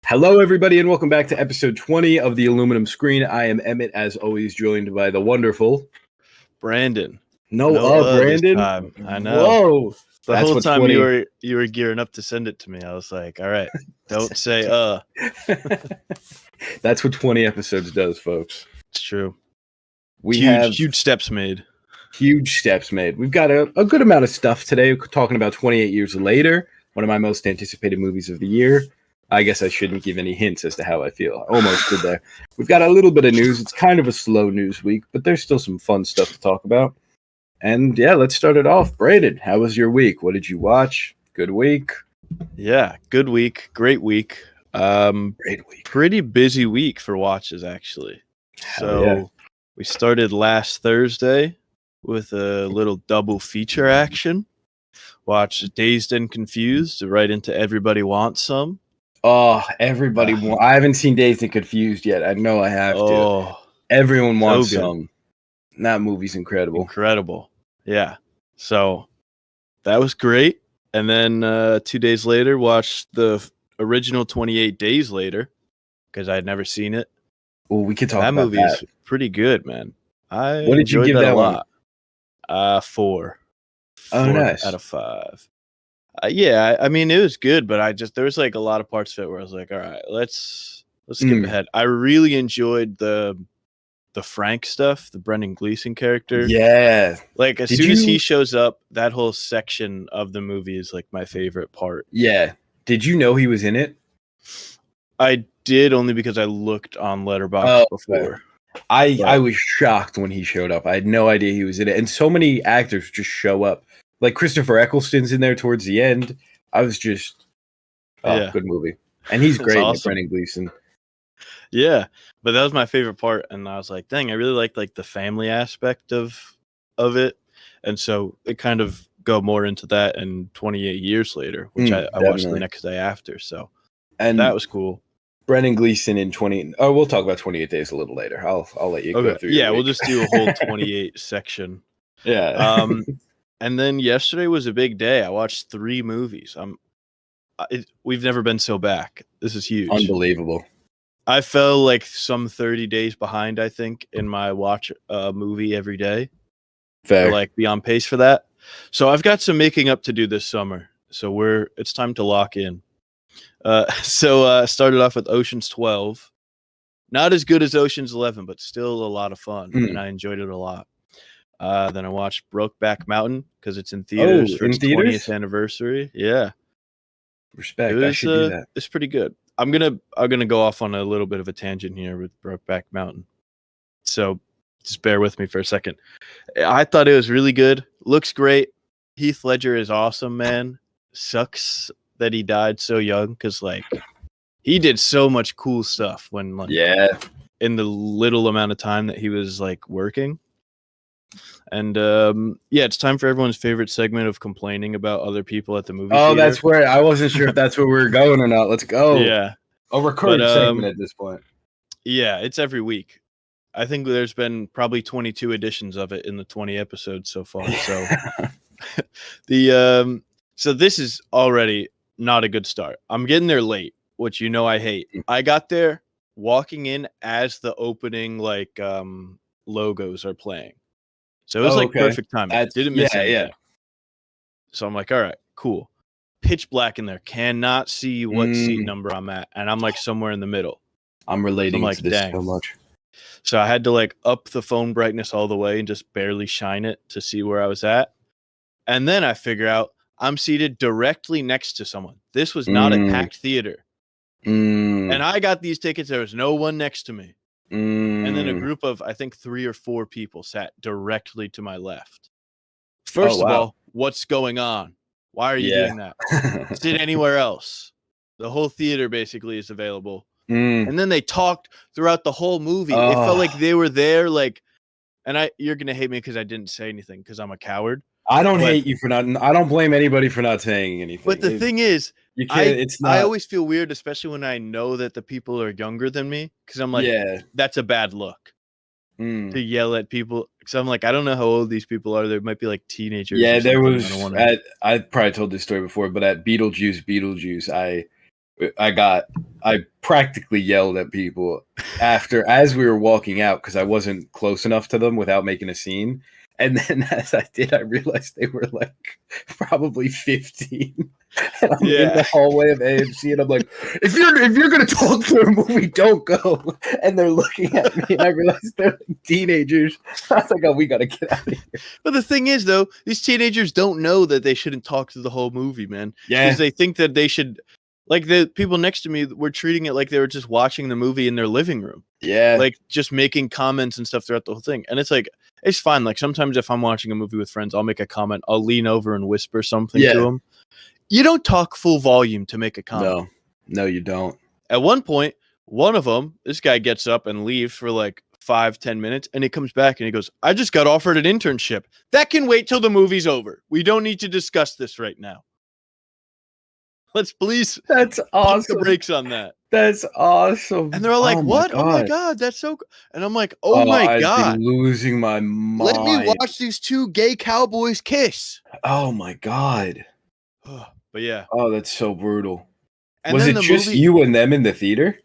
Hello, everybody, and welcome back to episode 20 of the Aluminum Screen. I am Emmett, as always, joined by the wonderful Brandon. Brandon. This time. I know. Whoa, the that's whole what time 20 you were gearing up to send it to me. I was like, all right, don't say That's what 20 episodes does, folks. It's true. We have huge steps made. Huge steps made. We've got a good amount of stuff today. We're talking about 28 Years Later, one of my most anticipated movies of the year. I guess I shouldn't give any hints as to how I feel. Almost did there. We've got a little bit of news. It's kind of a slow news week, but there's still some fun stuff to talk about. And yeah, let's start it off. Brandon, how was your week? What did you watch? Good week? Yeah, good week. Great week. Great week. Pretty busy week for watches, actually. We started last Thursday with a little double feature action. Watched Dazed and Confused right into Everybody Wants Some. Oh, everybody wants. I haven't seen Dazed and Confused yet. I know I have to. Everyone wants some. That movie's incredible. Incredible. Yeah. So that was great. And then 2 days later, watched the original 28 Days Later because I had never seen it. Oh, we could talk that about movie that. Is pretty good, man. What did you give that a lot? 4. Oh, nice. Out of 5. Yeah, I mean, it was good, but there was like a lot of parts of it where I was like, all right, let's skip ahead. I really enjoyed the Frank stuff, the Brendan Gleeson character. Yeah. Like as soon as he shows up, that whole section of the movie is like my favorite part. Yeah. Did you know he was in it? I did, only because I looked on Letterboxd before. I was shocked when he showed up. I had no idea he was in it. And so many actors just show up. Like Christopher Eccleston's in there towards the end. I was just good movie. And he's great, awesome. Brendan Gleeson. Yeah, but that was my favorite part, and I was like, dang, I really like the family aspect of it. And so it kind of go more into that in 28 Years Later, which I watched the next day after. So that was cool. Brendan Gleeson in 20. Oh, we'll talk about 28 Days a little later. I'll let you go through. Yeah, we'll just do a whole 28 section. Yeah. And then yesterday was a big day. I watched 3 movies. We've never been so back. This is huge. Unbelievable. I fell like some 30 days behind, I think, in my watch movie every day. Fair. Like be on pace for that. So I've got some making up to do this summer. So it's time to lock in. So started off with Ocean's 12. Not as good as Ocean's 11, but still a lot of fun, and I enjoyed it a lot. Then I watched Brokeback Mountain because it's in theaters for its 20th anniversary. Yeah, respect. I should do that. It's pretty good. I'm gonna go off on a little bit of a tangent here with Brokeback Mountain. So just bear with me for a second. I thought it was really good. Looks great. Heath Ledger is awesome, man. Sucks that he died so young because like he did so much cool stuff when in the little amount of time that he was like working. And it's time for everyone's favorite segment of complaining about other people at the movie theater. That's where I wasn't sure if that's where we were going or not. Let's go. Yeah, a recurring segment at this point. Yeah, it's every week. I think there's been probably 22 editions of it in the 20 episodes so far. So so this is already not a good start. I'm getting there late, which I hate. I got there walking in as the opening logos are playing. So it was perfect timing. Didn't miss anything. Yeah. So I'm like, all right, cool. Pitch black in there. Cannot see what seat number I'm at. And I'm like somewhere in the middle. I'm relating to this so much. So I had to up the phone brightness all the way and just barely shine it to see where I was at. And then I figure out I'm seated directly next to someone. This was not a packed theater. And I got these tickets. There was no one next to me. And then a group of, I think, 3 or 4 people sat directly to my left. First of all, what's going on? Why are you doing that? Sit anywhere else. The whole theater basically is available. And then they talked throughout the whole movie. It felt like they were there, and you're going to hate me because I didn't say anything because I'm a coward. I don't hate you for not. I don't blame anybody for not saying anything. But the thing is, you can't. I always feel weird, especially when I know that the people are younger than me, because I'm like, that's a bad look to yell at people. Because I'm like, I don't know how old these people are. They might be like teenagers. Yeah, there was. I probably told this story before, but at Beetlejuice, I practically yelled at people as we were walking out because I wasn't close enough to them without making a scene. And then as I did, I realized they were like probably 15. And I'm in the hallway of AMC and I'm like, if you're gonna talk through a movie, don't go. And they're looking at me and I realized they're like teenagers. I was like, oh, we gotta get out of here. But the thing is, though, these teenagers don't know that they shouldn't talk through the whole movie, man. Yeah. Because they think that they should. Like, the people next to me were treating it like they were just watching the movie in their living room. Yeah. Like, just making comments and stuff throughout the whole thing. And it's like, it's fine. Like, sometimes if I'm watching a movie with friends, I'll make a comment. I'll lean over and whisper something to them. You don't talk full volume to make a comment. No, you don't. At one point, one of them, this guy gets up and leaves for like 5-10 minutes, and he comes back and he goes, I just got offered an internship. That can wait till the movie's over. We don't need to discuss this right now. Let's please. That's awesome. Pump the brakes on that. That's awesome. And they're all like, "What? Oh my god, that's so!" And I'm like, "Oh my god, I've been losing my mind. Let me watch these two gay cowboys kiss." Oh my god. But yeah. Oh, that's so brutal. And was it just you and them in the theater?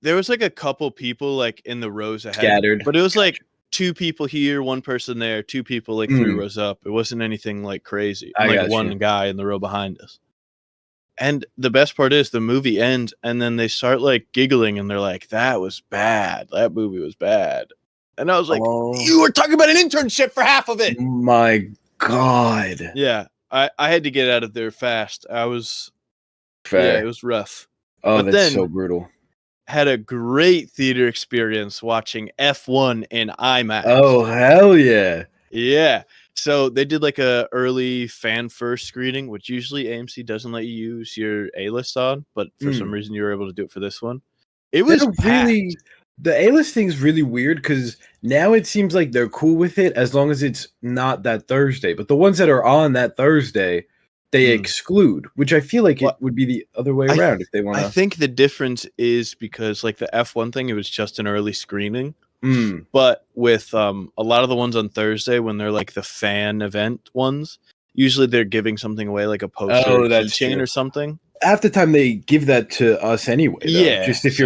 There was like a couple people like in the rows ahead, scattered, but it was like 2 people here, 1 person there, 2 people like 3 rows up. It wasn't anything like crazy. Like one guy in the row behind us. And the best part is the movie ends and then they start like giggling and they're like, that was bad. That movie was bad. And I was like, you were talking about an internship for half of it. My God. Yeah. I had to get out of there fast. I was, Fair. Yeah, it was rough. Oh, but that's so brutal. Had a great theater experience watching F1 in IMAX. Oh, hell yeah. Yeah. So they did like a early fan first screening, which usually AMC doesn't let you use your A-list on, but for some reason you were able to do it for this one. It was really the A-list thing's really weird because now it seems like they're cool with it as long as it's not that Thursday. But the ones that are on that Thursday, they exclude, which I feel like it would be the other way around if they want to. I think the difference is because like the F1 thing, it was just an early screening. But with a lot of the ones on Thursday, when they're like the fan event ones, usually they're giving something away, like a poster or keychain or something. Half the time they give that to us anyway. Though, just if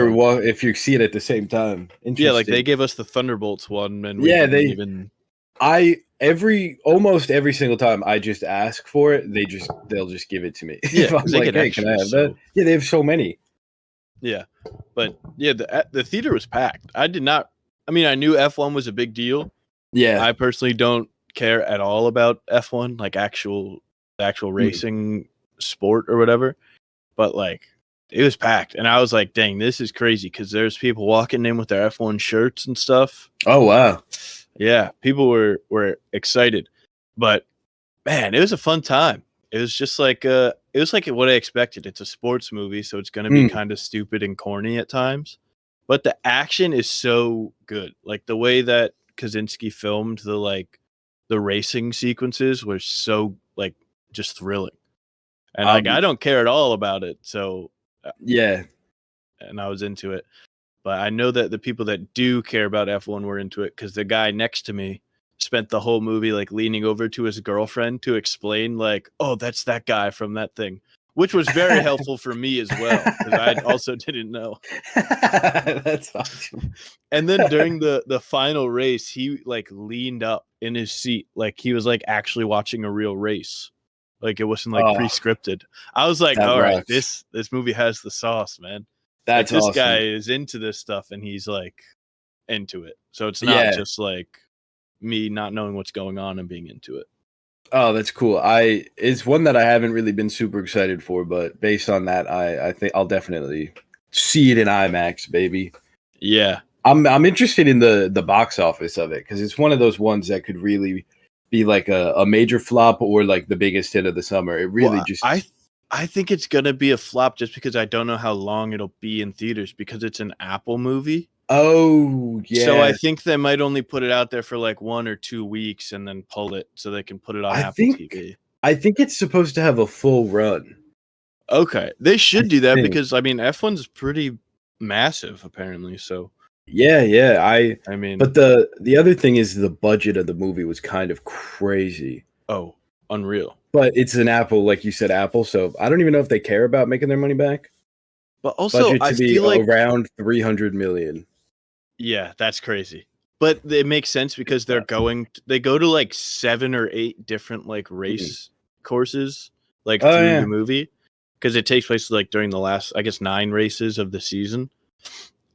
you see it at the same time. Yeah, like they gave us the Thunderbolts one, and almost every single time I just ask for it, they'll just give it to me. Yeah, I'm like, hey, can I have that? Yeah, they have so many. Yeah, but yeah, the theater was packed. I knew F1 was a big deal. Yeah. I personally don't care at all about F1, like actual racing sport or whatever. But like it was packed. And I was like, dang, this is crazy because there's people walking in with their F1 shirts and stuff. Oh wow. Yeah, people were excited. But man, it was a fun time. It was just like it was like what I expected. It's a sports movie, so it's gonna be kind of stupid and corny at times. But the action is so good. Like the way that Kaczynski filmed the racing sequences was so like just thrilling. And like I don't care at all about it. So yeah. And I was into it. But I know that the people that do care about F1 were into it because the guy next to me spent the whole movie like leaning over to his girlfriend to explain like, oh, that's that guy from that thing. Which was very helpful for me as well, because I also didn't know. That's awesome. And then during the final race, he like leaned up in his seat, like he was like actually watching a real race, like it wasn't like pre-scripted. I was like, all right, this movie has the sauce, man. That's like, this awesome. guy is into this stuff, and he's like into it. So it's not just like me not knowing what's going on and being into it. Oh, that's cool. It's one that I haven't really been super excited for, but based on that, I think I'll definitely see it in IMAX, baby. Yeah. I'm interested in the box office of it because it's one of those ones that could really be like a major flop or like the biggest hit of the summer. It really I think it's gonna be a flop just because I don't know how long it'll be in theaters because it's an Apple movie. Oh, yeah. So I think they might only put it out there for like 1 or 2 weeks and then pull it so they can put it on Apple TV. I think it's supposed to have a full run. Okay. They should do that because I mean F1's pretty massive apparently, so yeah. I mean, but the other thing is the budget of the movie was kind of crazy. Oh, unreal. But it's an Apple, like you said, Apple, so I don't even know if they care about making their money back. But also, Budget I to be feel like, around 300 million. yeah, that's crazy. But it makes sense because they go to like 7 or 8 different like Mhm. race courses like Oh through yeah. the movie because it takes place like during the last, I guess, 9 races of the season.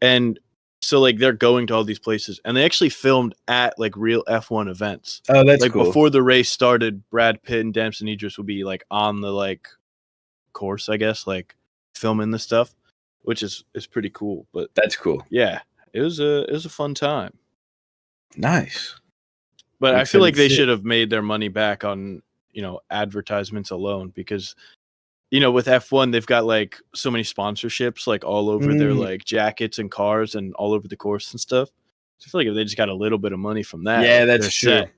And so like they're going to all these places and they actually filmed at like real F1 events. Oh, that's Like cool. before the race started, Brad Pitt and Damson Idris would be like on the like course, I guess, like filming the stuff, which is pretty cool. But That's cool. yeah, it was a fun time. Nice. But I'm I feel excited like to they see should it. have made their money back on, advertisements alone because with F1 they've got like so many sponsorships like all over their Mm, like jackets and cars and all over the course and stuff. So I feel like if they just got a little bit of money from that, yeah, like that's they're true. set.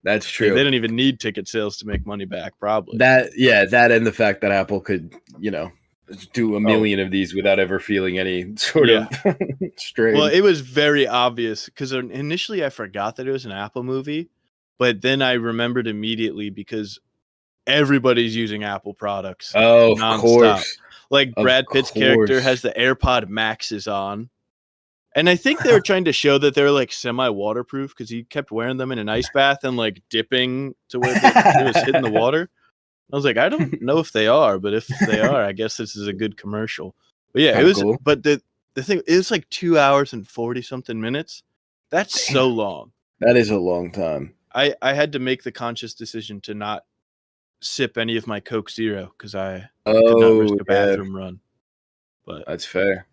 That's Like they true. don't even need ticket sales to make money back, probably. That and the fact that Apple could, do a Oh, million of these without ever feeling any sort yeah. of Well, strain. it was very obvious because initially I forgot that it was an Apple movie, but then I remembered immediately because everybody's using Apple products Oh, of nonstop. course. Like Of Brad Pitt's character has course. the AirPod Maxes on. And I think they were trying to show that they're like semi-waterproof because he kept wearing them in an ice bath and like dipping to where it was hitting the water. I was like, I don't know if they are, but if they are, I guess this is a good commercial. But yeah, it Kind of was. cool. But the thing it was like 2 hours and 40 something minutes. That's so Damn. long. That is a long time. I had to make the conscious decision to not sip any of my Coke Zero because I could not risk Oh, a yeah. bathroom run. But That's fair.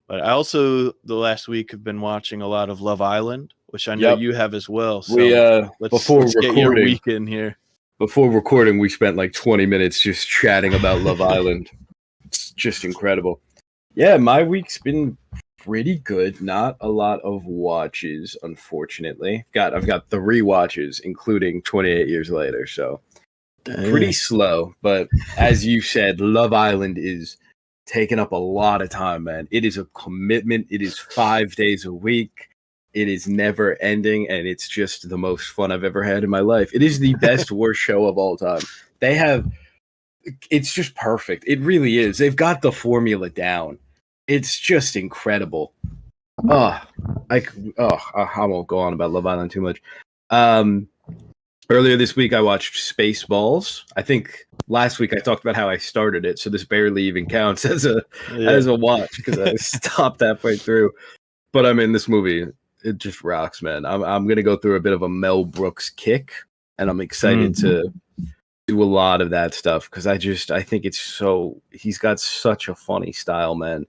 I also the last week have been watching a lot of Love Island, which I know Yep. you have as well. We So before let's get your recording, week in here. we spent like 20 minutes just chatting about Love Island. It's just incredible. Yeah, my week's been pretty good. Not a lot of watches, unfortunately. I've got 3 watches, including 28 Years Later. So pretty Dang. slow. But as you said, Love Island is taking up a lot of time, man. It is a commitment. It is 5 days a week. It is never ending, and it's just the most fun I've ever had in my life. It is the best worst show of all time. It's just perfect. It really is. They've got the formula down. It's just incredible. Oh, I won't go on about Love Island too much. Um, Earlier this week, I watched Spaceballs. I think last week I talked about how I started it, so this barely even counts as a Yeah. watch because I stopped halfway through. But I mean, this movie, it just rocks, man. I'm gonna go through a bit of a Mel Brooks kick, and I'm excited to do a lot of that stuff because I think he's got such a funny style, man.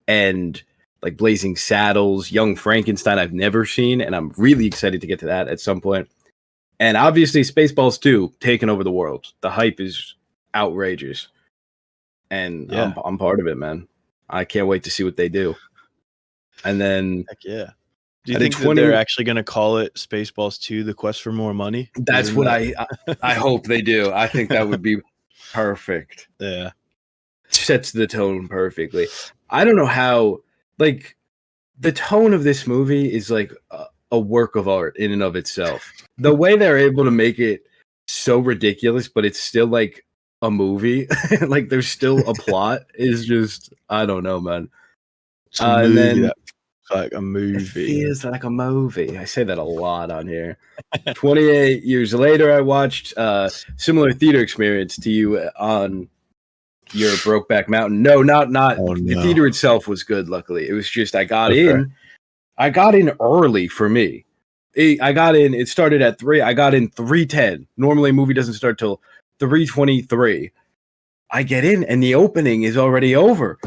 And like Blazing Saddles, Young Frankenstein, I've never seen, and I'm really excited to get to that at some point. And obviously, Spaceballs 2 taking over the world. The hype is outrageous, and Yeah. I'm part of it, man. I can't wait to see what they do. And then Heck yeah. Do you I did think that they're 20. actually going to call it Spaceballs 2: The Quest for More Money? That's what I hope they do. I think that would be perfect. Yeah. Sets the tone perfectly. I don't know how, like, the tone of this movie is like a work of art in and of itself. The way they're able to make it so ridiculous, but it's still like a movie, like there's still a plot, is just, I don't know, man. It's a And movie then that like a it movie. feels like a movie. I say that a lot on here. 28 years later, I watched similar theater experience to you on your Brokeback Mountain. No, not Oh the no. theater itself was good. Luckily, it was just I got Okay. in. I got in early for me. I got in. It started at 3. I got in 3:10. Normally, a movie doesn't start till 3:23. I get in, and the opening is already over.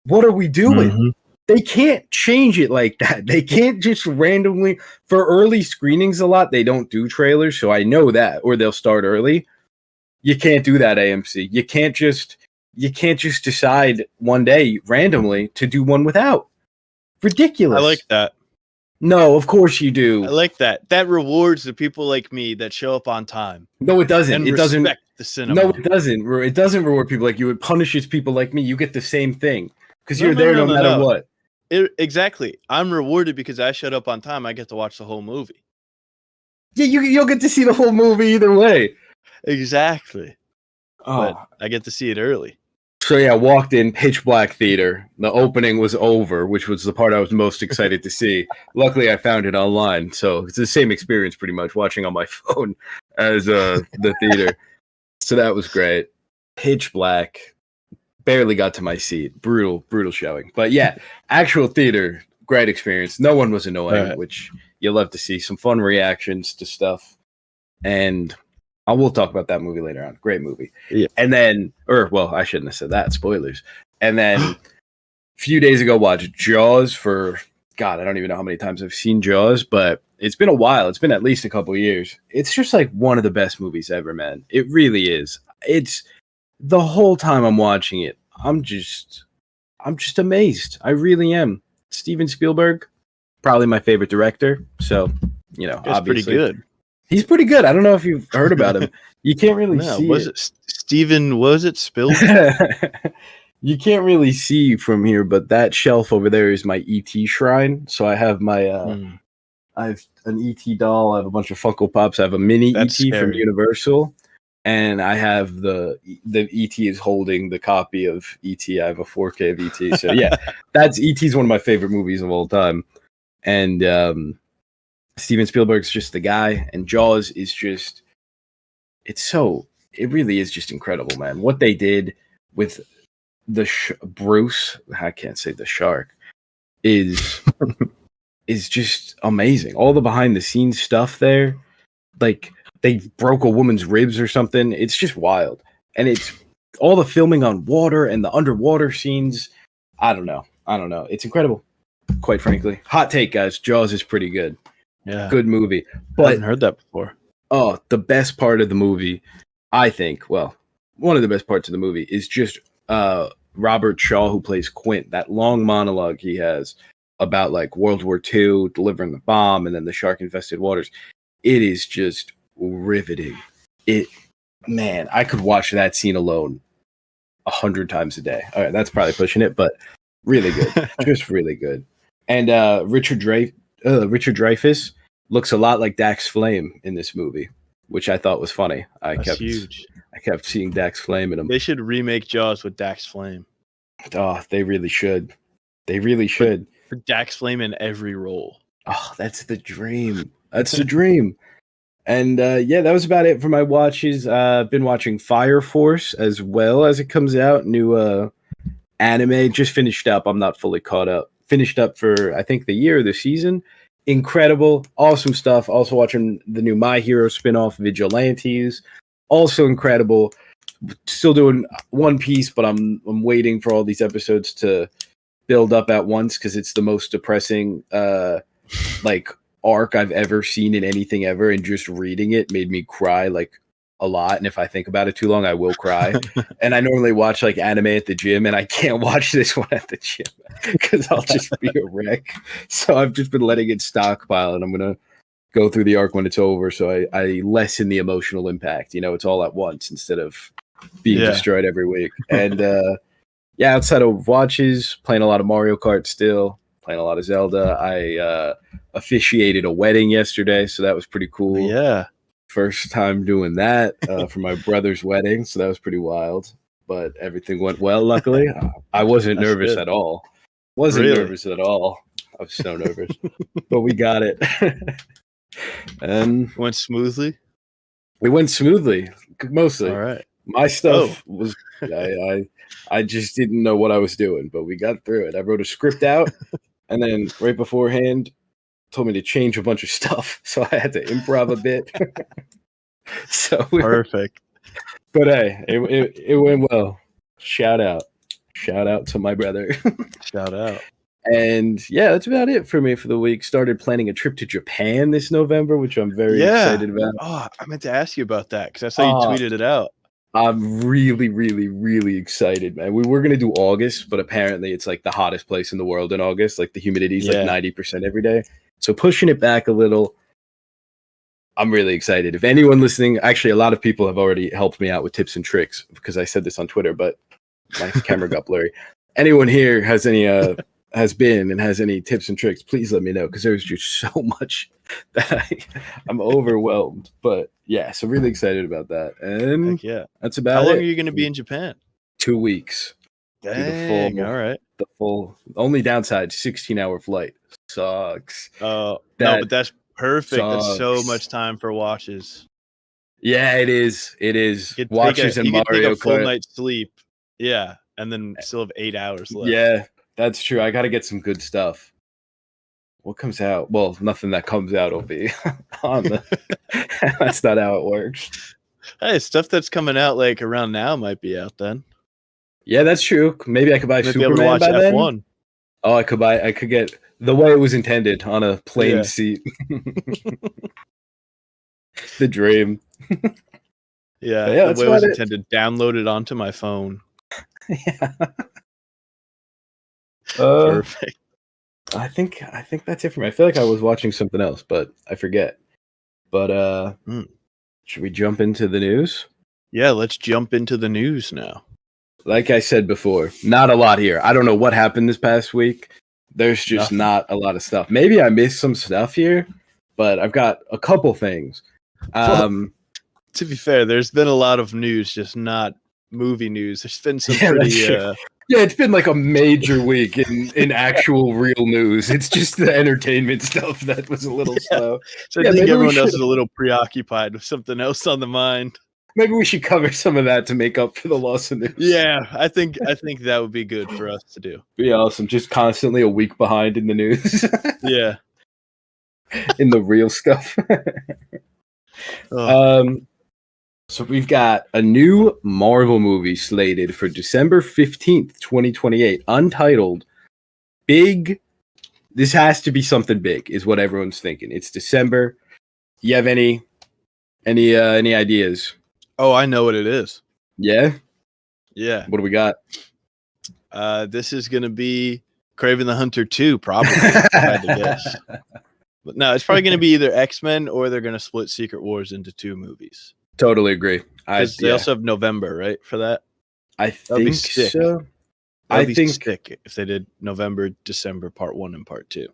What are we doing? Mhm. They can't change it like that. They can't just randomly for early screenings. A lot they don't do trailers, so I know that, or they'll start early. You can't do that, AMC. You can't just decide one day randomly to do one without. I like Ridiculous. that. No, of course you I do. like that. That rewards the people like me that show up on time No, it doesn't. and It doesn't. respect the No, cinema. it doesn't. It doesn't reward people like you. It punishes people like me. You get the same thing because No, you're no, there no, no no, matter no. what. Exactly. I'm rewarded because I showed up on time. I get to watch the whole movie. Yeah, you'll get to see the whole movie either way. Exactly. But Oh, I get to see it early. So yeah, walked in, pitch black theater. The opening was over, which was the part I was most excited to see. Luckily, I found it online, so it's the same experience pretty much watching on my phone as the theater. So that was great. Pitch black. Barely got to my seat. Brutal showing. But yeah, actual theater, great experience. No one was annoying, which you love to see. Some fun reactions to stuff. And I will talk about that movie later on. Great movie. Yeah. And then, I shouldn't have said that. Spoilers. And then a few days ago, watched Jaws for, God, I don't even know how many times I've seen Jaws, but it's been a while. It's been at least a couple of years. It's just like one of the best movies ever, man. It really is. It's the whole time I'm watching it, I'm just amazed. I really am. Steven Spielberg, probably my favorite director. So, obviously. Pretty good. He's pretty good. I don't know if you've heard about him. You can't really see. Was it Steven? Was it Spielberg? You can't really see from here, but that shelf over there is my ET shrine. So I have my, I have an ET doll. I have a bunch of Funko Pops. I have a mini ET from Universal, and I have the ET is holding the copy of ET. I have a 4K of ET. So yeah, that's ET's one of my favorite movies of all time, and Steven Spielberg's just the guy, and Jaws is just, it really is just incredible, man. What they did with the Bruce, I can't say the shark, is just amazing. All the behind the scenes stuff there, like they broke a woman's ribs or something. It's just wild. And it's all the filming on water and the underwater scenes. I don't know. It's incredible, quite frankly. Hot take, guys. Jaws is pretty good. Yeah. Good movie. But I haven't heard that before. Oh, the best part of the movie, I think, one of the best parts of the movie is just Robert Shaw, who plays Quint, that long monologue he has about like World War II, delivering the bomb, and then the shark-infested waters. It is just riveting. Man, I could watch that scene alone 100 times a day. All right, that's probably pushing it, but really good. Just really good. And Richard Dreyfuss looks a lot like Dax Flame in this movie, which I thought was funny. Huge. I kept seeing Dax Flame in him. They should remake Jaws with Dax Flame. Oh, they really should. They really should. For Dax Flame in every role. Oh, that's the dream. That's the dream. And yeah, that was about it for my watches. I've been watching Fire Force as well as it comes out. New anime. Just finished up. I'm not fully caught up. Finished up for, I think, the year or the season. Incredible. Awesome stuff. Also watching the new My Hero spinoff, Vigilantes. Also incredible. Still doing One Piece, but I'm waiting for all these episodes to build up at once because it's the most depressing like arc I've ever seen in anything ever, and just reading it made me cry like a lot, and if I think about it too long I will cry. And I normally watch like anime at the gym, and I can't watch this one at the gym because I'll just be a wreck. So I've just been letting it stockpile, and I'm gonna go through the arc when it's over, so I lessen the emotional impact. It's all at once instead of being destroyed every week. And yeah, outside of watches, playing a lot of Mario Kart still, playing a lot of Zelda. I officiated a wedding yesterday, so that was pretty cool. Yeah. First time doing that for my brother's wedding, so that was pretty wild. But everything went well, luckily. I wasn't nervous at all. Nervous at all. I was so nervous. But we got it. And went smoothly? It went smoothly, mostly. All right. My stuff was... I just didn't know what I was doing, but we got through it. I wrote a script out, and then right beforehand, told me to change a bunch of stuff, so I had to improv a bit. So perfect. But hey, it went well. Shout out to my brother. Shout out. And yeah, that's about it for me for the week. Started planning a trip to Japan this November, which I'm very excited about. Oh, I meant to ask you about that because I saw you tweeted it out. I'm really, really, really excited, man. We were going to do August, but apparently it's like the hottest place in the world in August. Like the humidity is like 90% every day. So pushing it back a little. I'm really excited. If anyone listening, actually a lot of people have already helped me out with tips and tricks because I said this on Twitter, but my camera got blurry. Anyone here has any has any tips and tricks, please let me know, because there's just so much that I'm overwhelmed. But yeah, so really excited about that. And yeah, that's about it. How long are you going to be in Japan? 2 weeks. Dang, all right. The full. Only downside: 16-hour flight sucks. No, That but that's perfect. That's so sucks. much time for watches. Yeah, it is. It is. Watches and You could take Mario a full Kart. night's sleep. Yeah, and then still have 8 hours left. Yeah, that's true. I got to get some good stuff. What comes out? Well, nothing that comes out will be on the. That's not how it works. Hey, stuff that's coming out like around now might be out then. Yeah, that's true. Maybe I could buy Might be able to Superman watch by then. F1. Oh, I could get the way it was intended on a plane Yeah. seat. The dream. Yeah, Yeah, the that's way it was about it. intended. Download it onto my phone. Yeah. Perfect. I think that's it for me. I feel like I was watching something else, but I forget. But should we jump into the news? Yeah, let's jump into the news now. Like I said before, not a lot here. I don't know what happened this past week. There's just Nothing. not a lot of stuff. Maybe I missed some stuff here, but I've got a couple things. To be fair, there's been a lot of news, just not movie news. There's been some pretty yeah, it's been like a major week in actual real news. It's just the entertainment stuff that was a little slow. So I think everyone else is a little preoccupied with something else on the mind. Maybe we should cover some of that to make up for the loss of news. Yeah, I think that would be good for us to do. Be awesome. Just constantly a week behind in the news. Yeah. In the real stuff. So we've got a new Marvel movie slated for December 15th, 2028, untitled Big. This has to be something big, is what everyone's thinking. It's December. You have any ideas? Oh, I know what it is. Yeah? Yeah. What do we got? This is going to be Kraven the Hunter 2, probably. If I had to guess. But no, it's probably going to be either X-Men or they're going to split Secret Wars into 2 movies. Totally agree. Because they also have November, right, for that? I think so. I think sick if they did November, December, part 1 and part 2.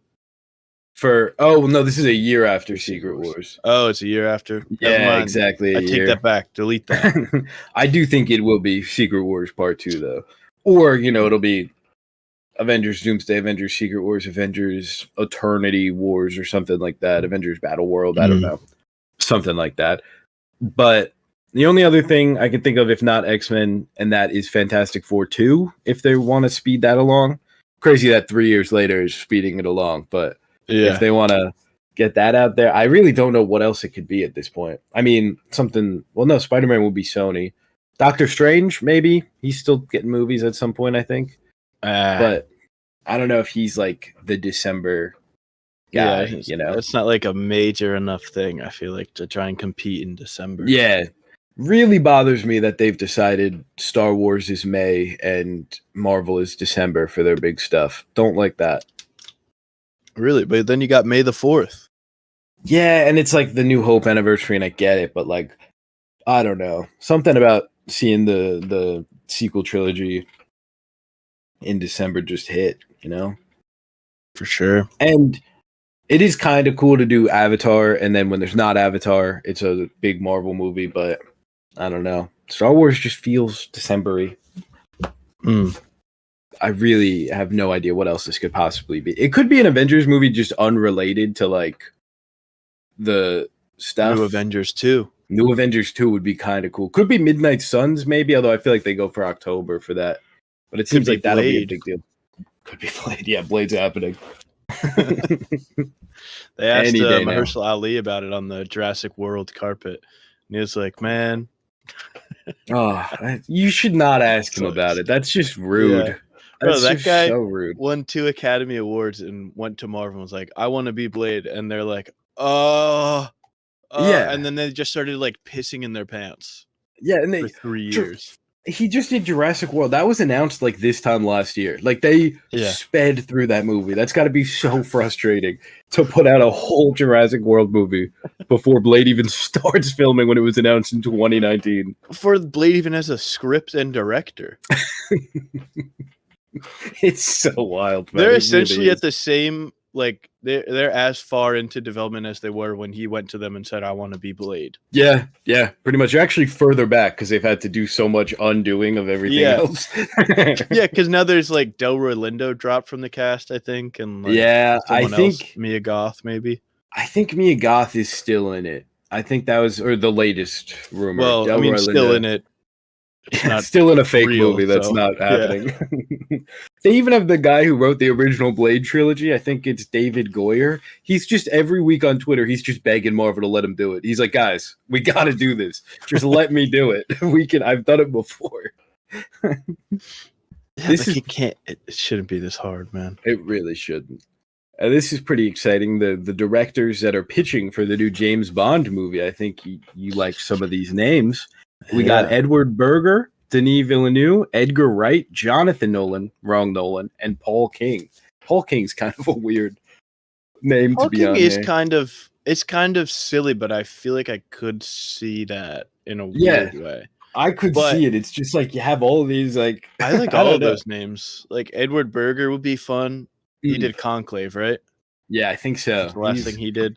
This is a year after Secret Wars. Oh, it's a year after? Yeah, exactly. I take that back. Delete that. I do think it will be Secret Wars part 2, though. Or, it'll be Avengers Doomsday, Avengers Secret Wars, Avengers Eternity Wars, or something like that. Avengers Battle World. I don't know. Something like that. But the only other thing I can think of, if not X-Men, and that is Fantastic Four 2, if they want to speed that along. Crazy that 3 years later is speeding it along, but if they want to get that out there, I really don't know what else it could be at this point. I mean, Spider-Man will be Sony. Doctor Strange, maybe. He's still getting movies at some point, I think. But I don't know if he's like the December guy, It's not like a major enough thing, I feel like, to try and compete in December. Yeah. Really bothers me that they've decided Star Wars is May and Marvel is December for their big stuff. Don't like that. Really? But then you got May the 4th. Yeah, and it's like the New Hope anniversary, and I get it, but like, I don't know. Something about seeing the sequel trilogy in December just hit, For sure. And it is kind of cool to do Avatar, and then when there's not Avatar, it's a big Marvel movie, but I don't know. Star Wars just feels December-y. I really have no idea what else this could possibly be. It could be an Avengers movie just unrelated to like the stuff. New Avengers 2. New Avengers 2 would be kind of cool. Could be Midnight Suns maybe, although I feel like they go for October for that. But it seems like that'll be a big deal. Could be Blade. Yeah, Blade's happening. They asked Mahershala Ali about it on the Jurassic World carpet. And he was like, man. You should not ask him about it. That's just rude. Yeah. Bro, that guy so rude. Won 2 Academy Awards and went to Marvel and was like, I want to be Blade. And they're like, yeah. And then they just started like pissing in their pants. Yeah, and for 3 years. He just did Jurassic World. That was announced like this time last year. Like they sped through that movie. That's got to be so frustrating to put out a whole Jurassic World movie before Blade even starts filming when it was announced in 2019. Before Blade even has a script and director. It's so wild, man. They're essentially at the same like they're as far into development as they were when he went to them and said, "I want to be Blade." Yeah, pretty much. You're actually further back because they've had to do so much undoing of everything else. Yeah, because now there's like Delroy Lindo dropped from the cast, I think, and like someone else, Mia Goth, maybe. I think Mia Goth is still in it. I think that was or the latest rumor. Well, I mean, still in it. It's not still in a fake movie that's not happening. Yeah. They even have the guy who wrote the original Blade trilogy. I think it's David Goyer. He's just every week on Twitter, he's just begging Marvel to let him do it. He's like, guys, we got to do this. Just let me do it. I've done it before. It shouldn't be this hard, man. It really shouldn't. This is pretty exciting. The directors that are pitching for the new James Bond movie, I think you like some of these names. We got Edward Berger, Denis Villeneuve, Edgar Wright, Jonathan Nolan, and Paul King. Paul King's kind of a weird name to be on there. It's kind of silly, but I feel like I could see that in a weird way. I could see it. It's just like you have all of these like I like all of those names. Like Edward Berger would be fun. He did Conclave, right? Yeah, I think so. That's the last thing he did.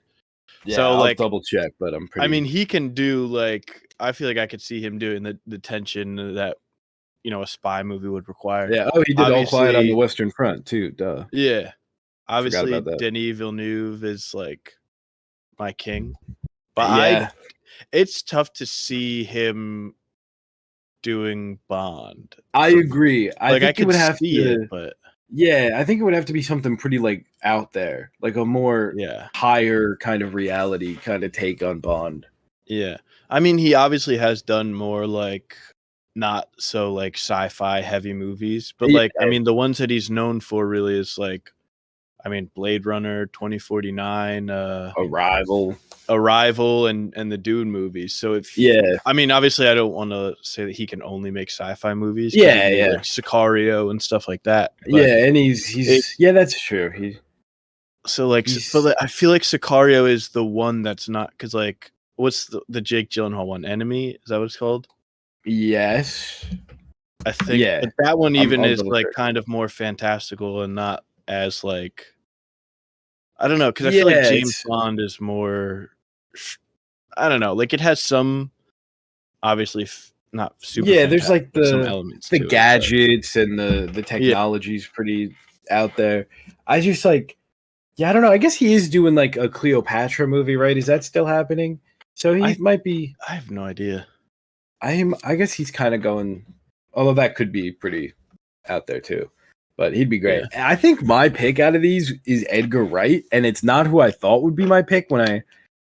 Yeah, so I'll double check, but I'm pretty. I mean, he can do like. I feel like I could see him doing the tension that a spy movie would require. Yeah. Oh, he did All Quiet on the Western Front too. Duh. Yeah. Obviously, Denis Villeneuve is like my king, but it's tough to see him doing Bond. I agree. I think it would have to, but. Yeah, I think it would have to be something pretty like out there, like a more higher kind of reality kind of take on Bond. Yeah. I mean, he obviously has done more like not so like sci-fi heavy movies, but like I mean the ones that he's known for really is like Blade Runner, 2049, Arrival and the Dune movies. So I mean obviously I don't want to say that he can only make sci-fi movies. Like Sicario and stuff like that. But and he's that's true. But I feel like Sicario is the one that's not because like what's the Jake Gyllenhaal one? Enemy? Is that what it's called? Yes. I think but that one even is like kind of more fantastical and not as like I don't know, because I feel like James Bond is more I don't know, like it has some obviously not super there's like the gadgets and the technology's pretty out there. I just like I don't know, I guess he is doing like a Cleopatra movie, right? Is that still happening? So he might be. I have no idea. I guess he's kind of going. Although that could be pretty out there too, but he'd be great. Yeah. I think my pick out of these is Edgar Wright, and it's not who I thought would be my pick when I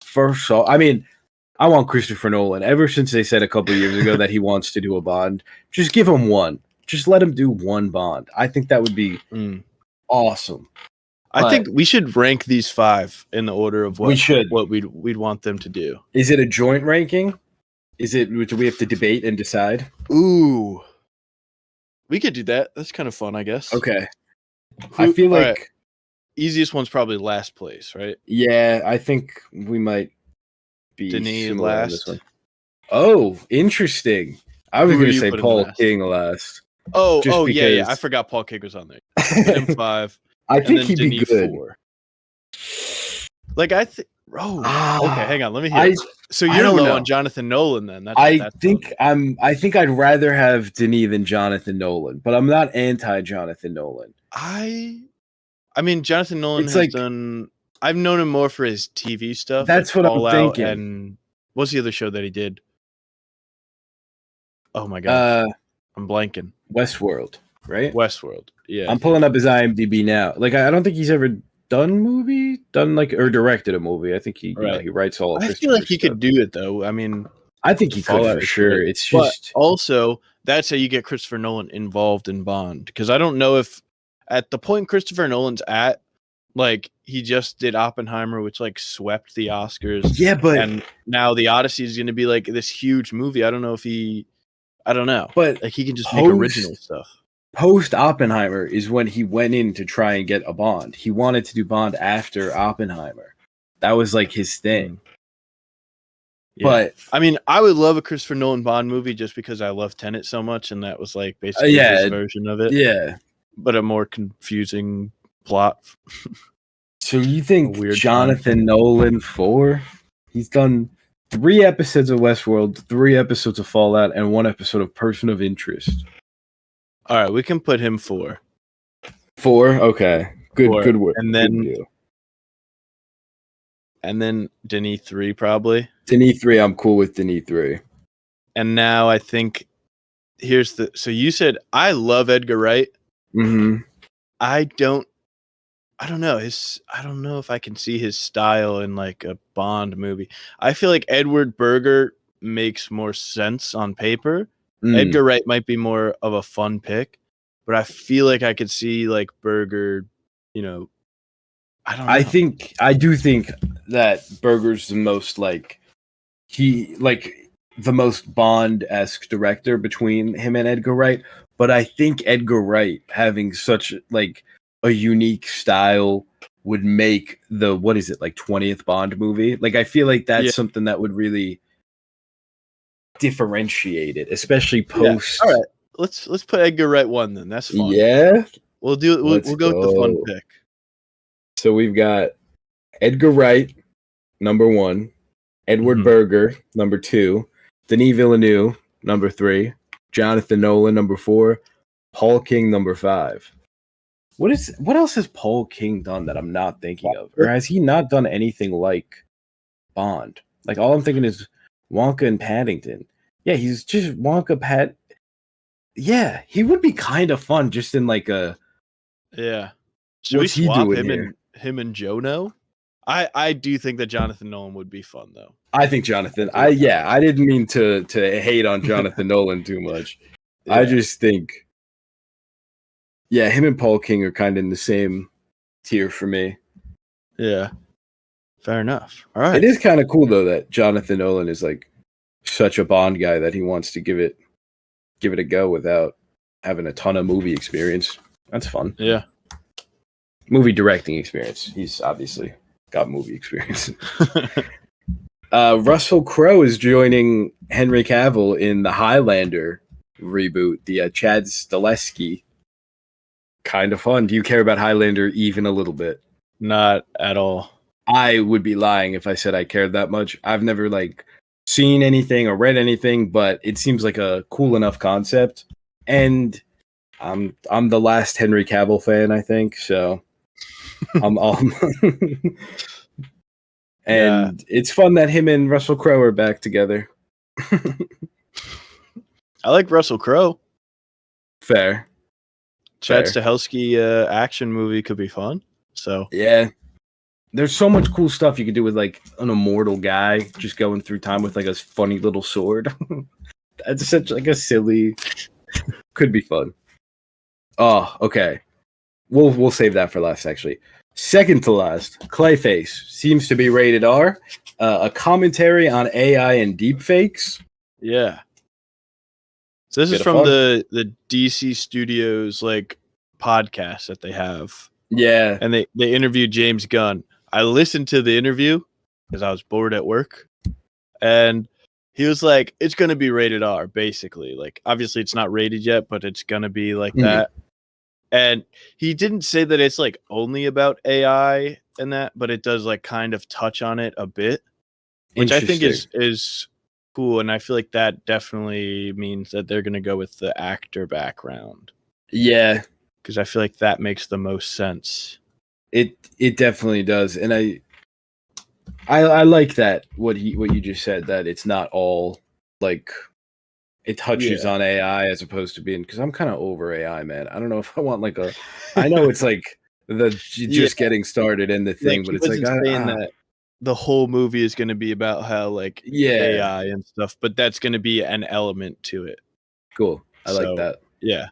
first saw. I mean, I want Christopher Nolan. Ever since they said a couple of years ago that he wants to do a Bond, just give him one. Just let him do one Bond. I think that would be awesome. I think we should rank these 5 in the order of what we'd want them to do. Is it a joint ranking? Do we have to debate and decide? Ooh. We could do that. That's kind of fun, I guess. Okay. I feel like easiest one's probably last place, right? Yeah, I think we might be Denis last. This one. Oh, interesting. I was going to say Paul King last. Oh, yeah. I forgot Paul King was on there. Him 5. I think he'd be good. 4. Like I think. Oh, okay. Hang on. Let me hear. So you're low on Jonathan Nolan then? I think I'd rather have Denis than Jonathan Nolan, but I'm not anti Jonathan Nolan. I mean, Jonathan Nolan has done. I've known him more for his TV stuff. That's what I'm thinking. And what's the other show that he did? Oh my god, I'm blanking. Westworld. Right? Westworld. Yeah. I'm pulling up his IMDb now. Like I don't think he's ever done like or directed a movie. I think he he writes all of I feel like he could do it though. I mean, I think he could for sure. It's just also that's how you get Christopher Nolan involved in Bond because I don't know if at the point Christopher Nolan's at like he just did Oppenheimer which like swept the Oscars. Yeah, but and now the Odyssey is going to be like this huge movie. I don't know if I don't know. But like he can just make original stuff. Post Oppenheimer is when he went in to try and get a Bond. He wanted to do Bond after Oppenheimer. That was like his thing. Yeah. But I mean, I would love a Christopher Nolan Bond movie just because I love Tenet so much, and that was like basically his version of it. Yeah, but a more confusing plot. So you A think weird Jonathan Nolan 4? He's done 3 episodes of Westworld, 3 episodes of Fallout, and 1 episode of Person of Interest. All right, we can put him 4. 4? Okay. Good 4. good work. And Good then deal. Denis 3 probably. Denis 3, I'm cool with Denis 3. And now I think so you said I love Edgar Wright. Mm-hmm. I don't know I don't know if I can see his style in like a Bond movie. I feel like Edward Berger makes more sense on paper. Edgar Wright might be more of a fun pick, but I feel like I could see like Berger, you know, I don't know. I do think that Berger's the most the most Bond-esque director between him and Edgar Wright. But I think Edgar Wright having such like a unique style would make the 20th Bond movie. Like I feel like that's something that would really differentiate it, especially post. Yeah. All right, let's put Edgar Wright 1 then. That's fun. Yeah, We'll go with the fun pick. So we've got Edgar Wright, number 1, Edward Berger, number 2, Denis Villeneuve, number 3, Jonathan Nolan, number 4, Paul King, number 5. What else has Paul King done that I'm not thinking of? Or has he not done anything like Bond? Like all I'm thinking is Wonka and Paddington. Yeah, he's just Wonka Yeah, he would be kind of fun just in like a Should we swap him here? and Jono? I do think that Jonathan Nolan would be fun though. I think Jonathan. I didn't mean to hate on Jonathan Nolan too much. Yeah. I just think, him and Paul King are kind of in the same tier for me. Yeah, fair enough. All right. It is kind of cool though that Jonathan Nolan is like such a Bond guy that he wants to give it a go without having a ton of movie experience. That's fun. Yeah. Movie directing experience. He's obviously got movie experience. Russell Crowe is joining Henry Cavill in the Highlander reboot, the Chad Stahelski. Kind of fun. Do you care about Highlander even a little bit? Not at all. I would be lying if I said I cared that much. I've never seen anything or read anything, but it seems like a cool enough concept. And I'm the last Henry Cavill fan, I think. So and it's fun that him and Russell Crowe are back together. I like Russell Crowe. Fair. Chad Stahelski action movie could be fun. So yeah, there's so much cool stuff you could do with like an immortal guy just going through time with like a funny little sword. That's such like a silly. Could be fun. Oh, okay. We'll save that for last. Actually, second to last, Clayface seems to be rated R. A commentary on AI and deepfakes. Yeah. So this is from the DC Studios like podcast that they have. Yeah. And they interviewed James Gunn. I listened to the interview because I was bored at work. And he was like, it's going to be rated R, basically. Like, obviously it's not rated yet, but it's going to be like that. And he didn't say that it's like only about AI and that, but it does like kind of touch on it a bit, which I think is cool. And I feel like that definitely means that they're going to go with the actor background. Yeah. Because I feel like that makes the most sense. It definitely does. And I like that what you just said, that it's not all like it touches on AI as opposed to being, because I'm kind of over AI, man. I don't know if I want like I know it's like the just getting started in the thing, but it's like saying that the whole movie is going to be about how like AI and stuff, but that's going to be an element to it. Cool. I like that. Yeah.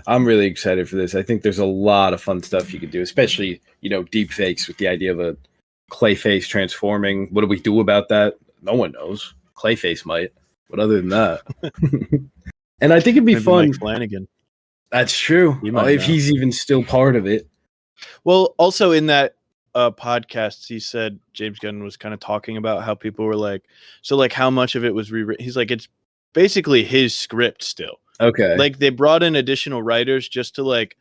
I'm really excited for this. I think there's a lot of fun stuff you could do, especially, deep fakes with the idea of a Clayface transforming. What do we do about that? No one knows. Clayface might, but other than that, and I think it'd be fun. Mike Flanagan. That's true. If he's even still part of it. Well, also in that podcast, he said James Gunn was kind of talking about how people were like, so like how much of it was rewritten. He's like, it's basically his script still. Okay. Like they brought in additional writers just to like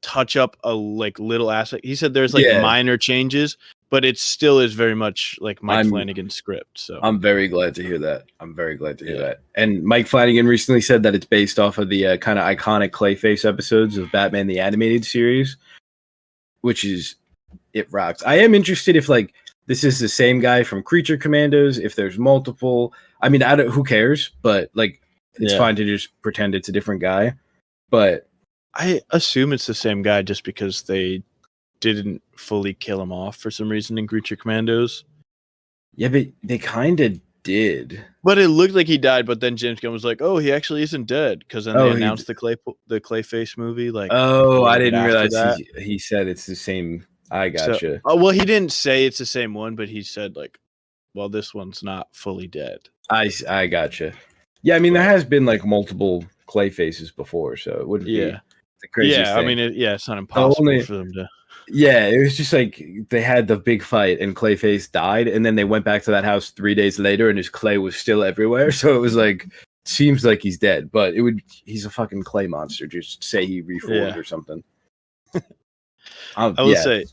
touch up a like little aspect. He said there's like minor changes, but it still is very much like Mike Flanagan's script. So I'm very glad to hear that. And Mike Flanagan recently said that it's based off of the kind of iconic Clayface episodes of Batman the Animated Series, which is it rocks. I am interested if like this is the same guy from Creature Commandos. If there's multiple, I mean, who cares? But like, it's fine to just pretend it's a different guy. But I assume it's the same guy just because they didn't fully kill him off for some reason in Creature Commandos. Yeah, but they kind of did. But it looked like he died. But then James Gunn was like, "Oh, he actually isn't dead," because then they announced the Clayface movie. Like, I didn't realize he said it's the same. I gotcha. So, well, he didn't say it's the same one, but he said like, "Well, this one's not fully dead." I gotcha. Yeah, I mean, there has been like multiple Clayfaces before, so it wouldn't be the craziest thing. I mean, it's not impossible for them to. Yeah, it was just like they had the big fight and Clayface died, and then they went back to that house 3 days later, and his clay was still everywhere. So it was like, seems like he's dead, but he's a fucking clay monster. Just say he reformed or something. I will say,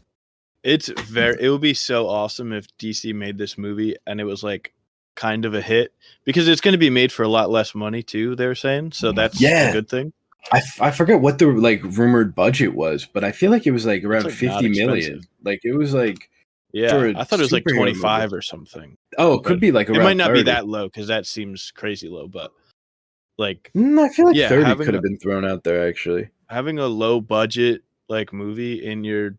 it would be so awesome if DC made this movie and it was like kind of a hit, because it's going to be made for a lot less money too, they were saying. So that's a good thing. I forget what the like rumored budget was, but I feel like it was like around like 50 million. Like it was like I thought it was like 25 or something. Oh, it could be like around it might not 30. be that low because that seems crazy low, but like I feel like 30 could have been thrown out there actually. Having a low budget like movie in your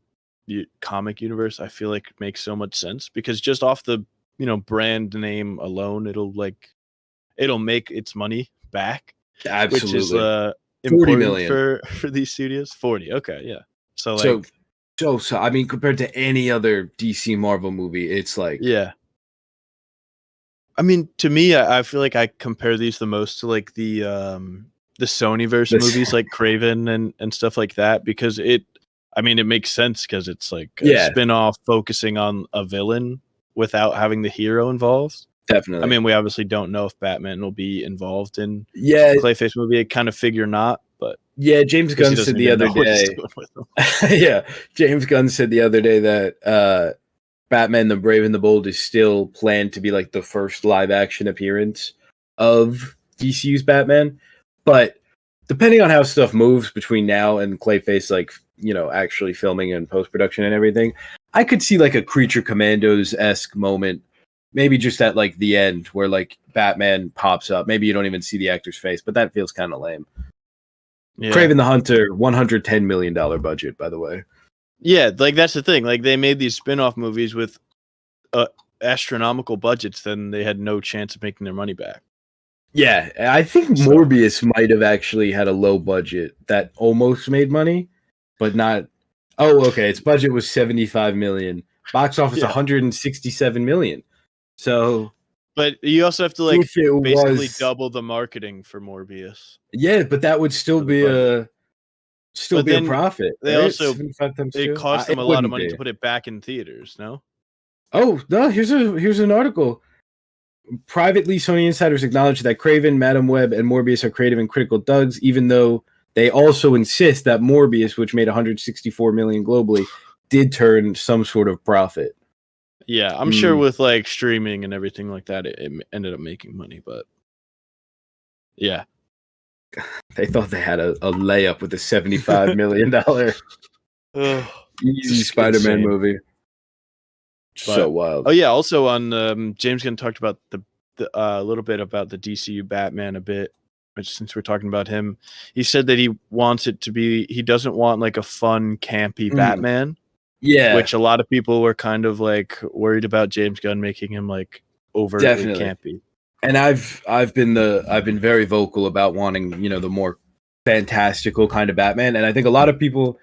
comic universe, I feel like makes so much sense, because just off the brand name alone, it'll make its money back. Absolutely. Which is 40 million for these studios. 40. Okay, yeah. So I mean, compared to any other DC Marvel movie, it's like I mean, to me, I feel like I compare these the most to like the Sonyverse movies, like Kraven and stuff like that, because it makes sense because it's like a spin-off focusing on a villain without having the hero involved. Definitely. I mean, we obviously don't know if Batman will be involved in the Clayface movie. I kind of figure not, but James Gunn said the other day. James Gunn said the other day that Batman the Brave and the Bold is still planned to be like the first live action appearance of DC's Batman, but depending on how stuff moves between now and Clayface, like actually filming and post production and everything, I could see like a Creature Commandos-esque moment. Maybe just at like the end where like Batman pops up. Maybe you don't even see the actor's face, but that feels kind of lame. Yeah. Kraven the Hunter, $110 million budget, by the way. Yeah, like that's the thing. Like they made these spin-off movies with astronomical budgets, then they had no chance of making their money back. Yeah, I think Morbius might have actually had a low budget that almost made money, but not. Oh, okay. Its budget was $75 million. Box office $167 million. So, but you also have to like basically double the marketing for Morbius. Yeah, but that would still be a profit. They also it cost them a lot of money to put it back in theaters. No. Oh no! Here's an article. Privately, Sony insiders acknowledge that Kraven, Madam Web, and Morbius are creative and critical duds, even though they also insist that Morbius, which made $164 million globally, did turn some sort of profit. Yeah, I'm sure with like streaming and everything like that, it ended up making money, but yeah. They thought they had a layup with a $75 million easy Spider-Man movie. So wild. Oh yeah, also on James Gunn talked about a little bit about the DCU Batman a bit, which since we're talking about him, he said that he wants it to be, he doesn't want like a fun, campy Batman. Yeah. Which a lot of people were kind of like worried about James Gunn making him like overtly campy. And I've been very vocal about wanting, the more fantastical kind of Batman. And I think a lot of people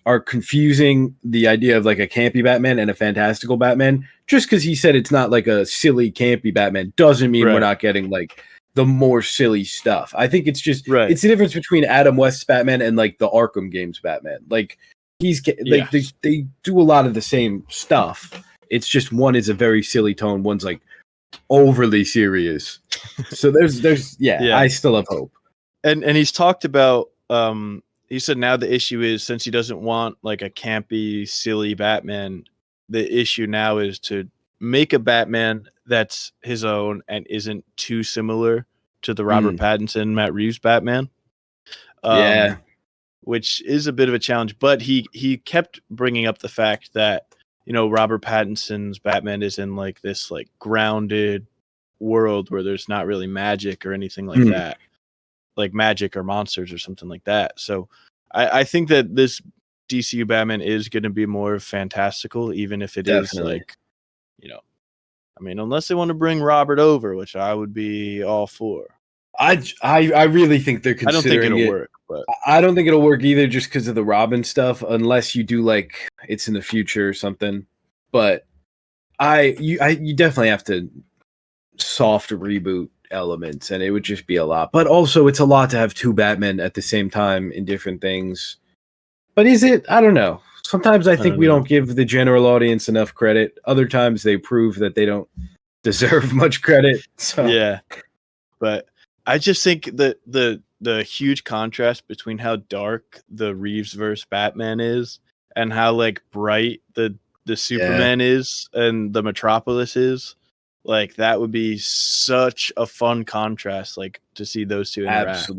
are confusing the idea of like a campy Batman and a fantastical Batman. Just because he said it's not like a silly, campy Batman doesn't mean we're not getting like the more silly stuff. I think it's just it's the difference between Adam West's Batman and like the Arkham games Batman. Like they do a lot of the same stuff. It's just one is a very silly tone, one's like overly serious. So there's I still have hope. And he's talked about he said now the issue is, since he doesn't want like a campy, silly Batman, the issue now is to make a Batman that's his own and isn't too similar to the Robert Pattinson, Matt Reeves Batman. Yeah. Which is a bit of a challenge, but he kept bringing up the fact that, you know, Robert Pattinson's Batman is in like this like grounded world where there's not really magic or anything like that, like magic or monsters or something like that. So I think that this DCU Batman is going to be more fantastical, even if it is like, you know, I mean, unless they want to bring Robert over, which I would be all for. I really think they're considering I don't think it'll work, but I don't think it'll work either, just because of the Robin stuff, unless you do like it's in the future or something. But you definitely have to soft reboot elements, and it would just be a lot. But also, it's a lot to have two Batmen at the same time in different things. But is it? I don't know. Sometimes I think we don't give the general audience enough credit. Other times they prove that they don't deserve much credit. So yeah, but I just think that the huge contrast between how dark the Reeves-verse Batman is and how like bright the Superman is and the Metropolis is, like that would be such a fun contrast, like to see those two interact.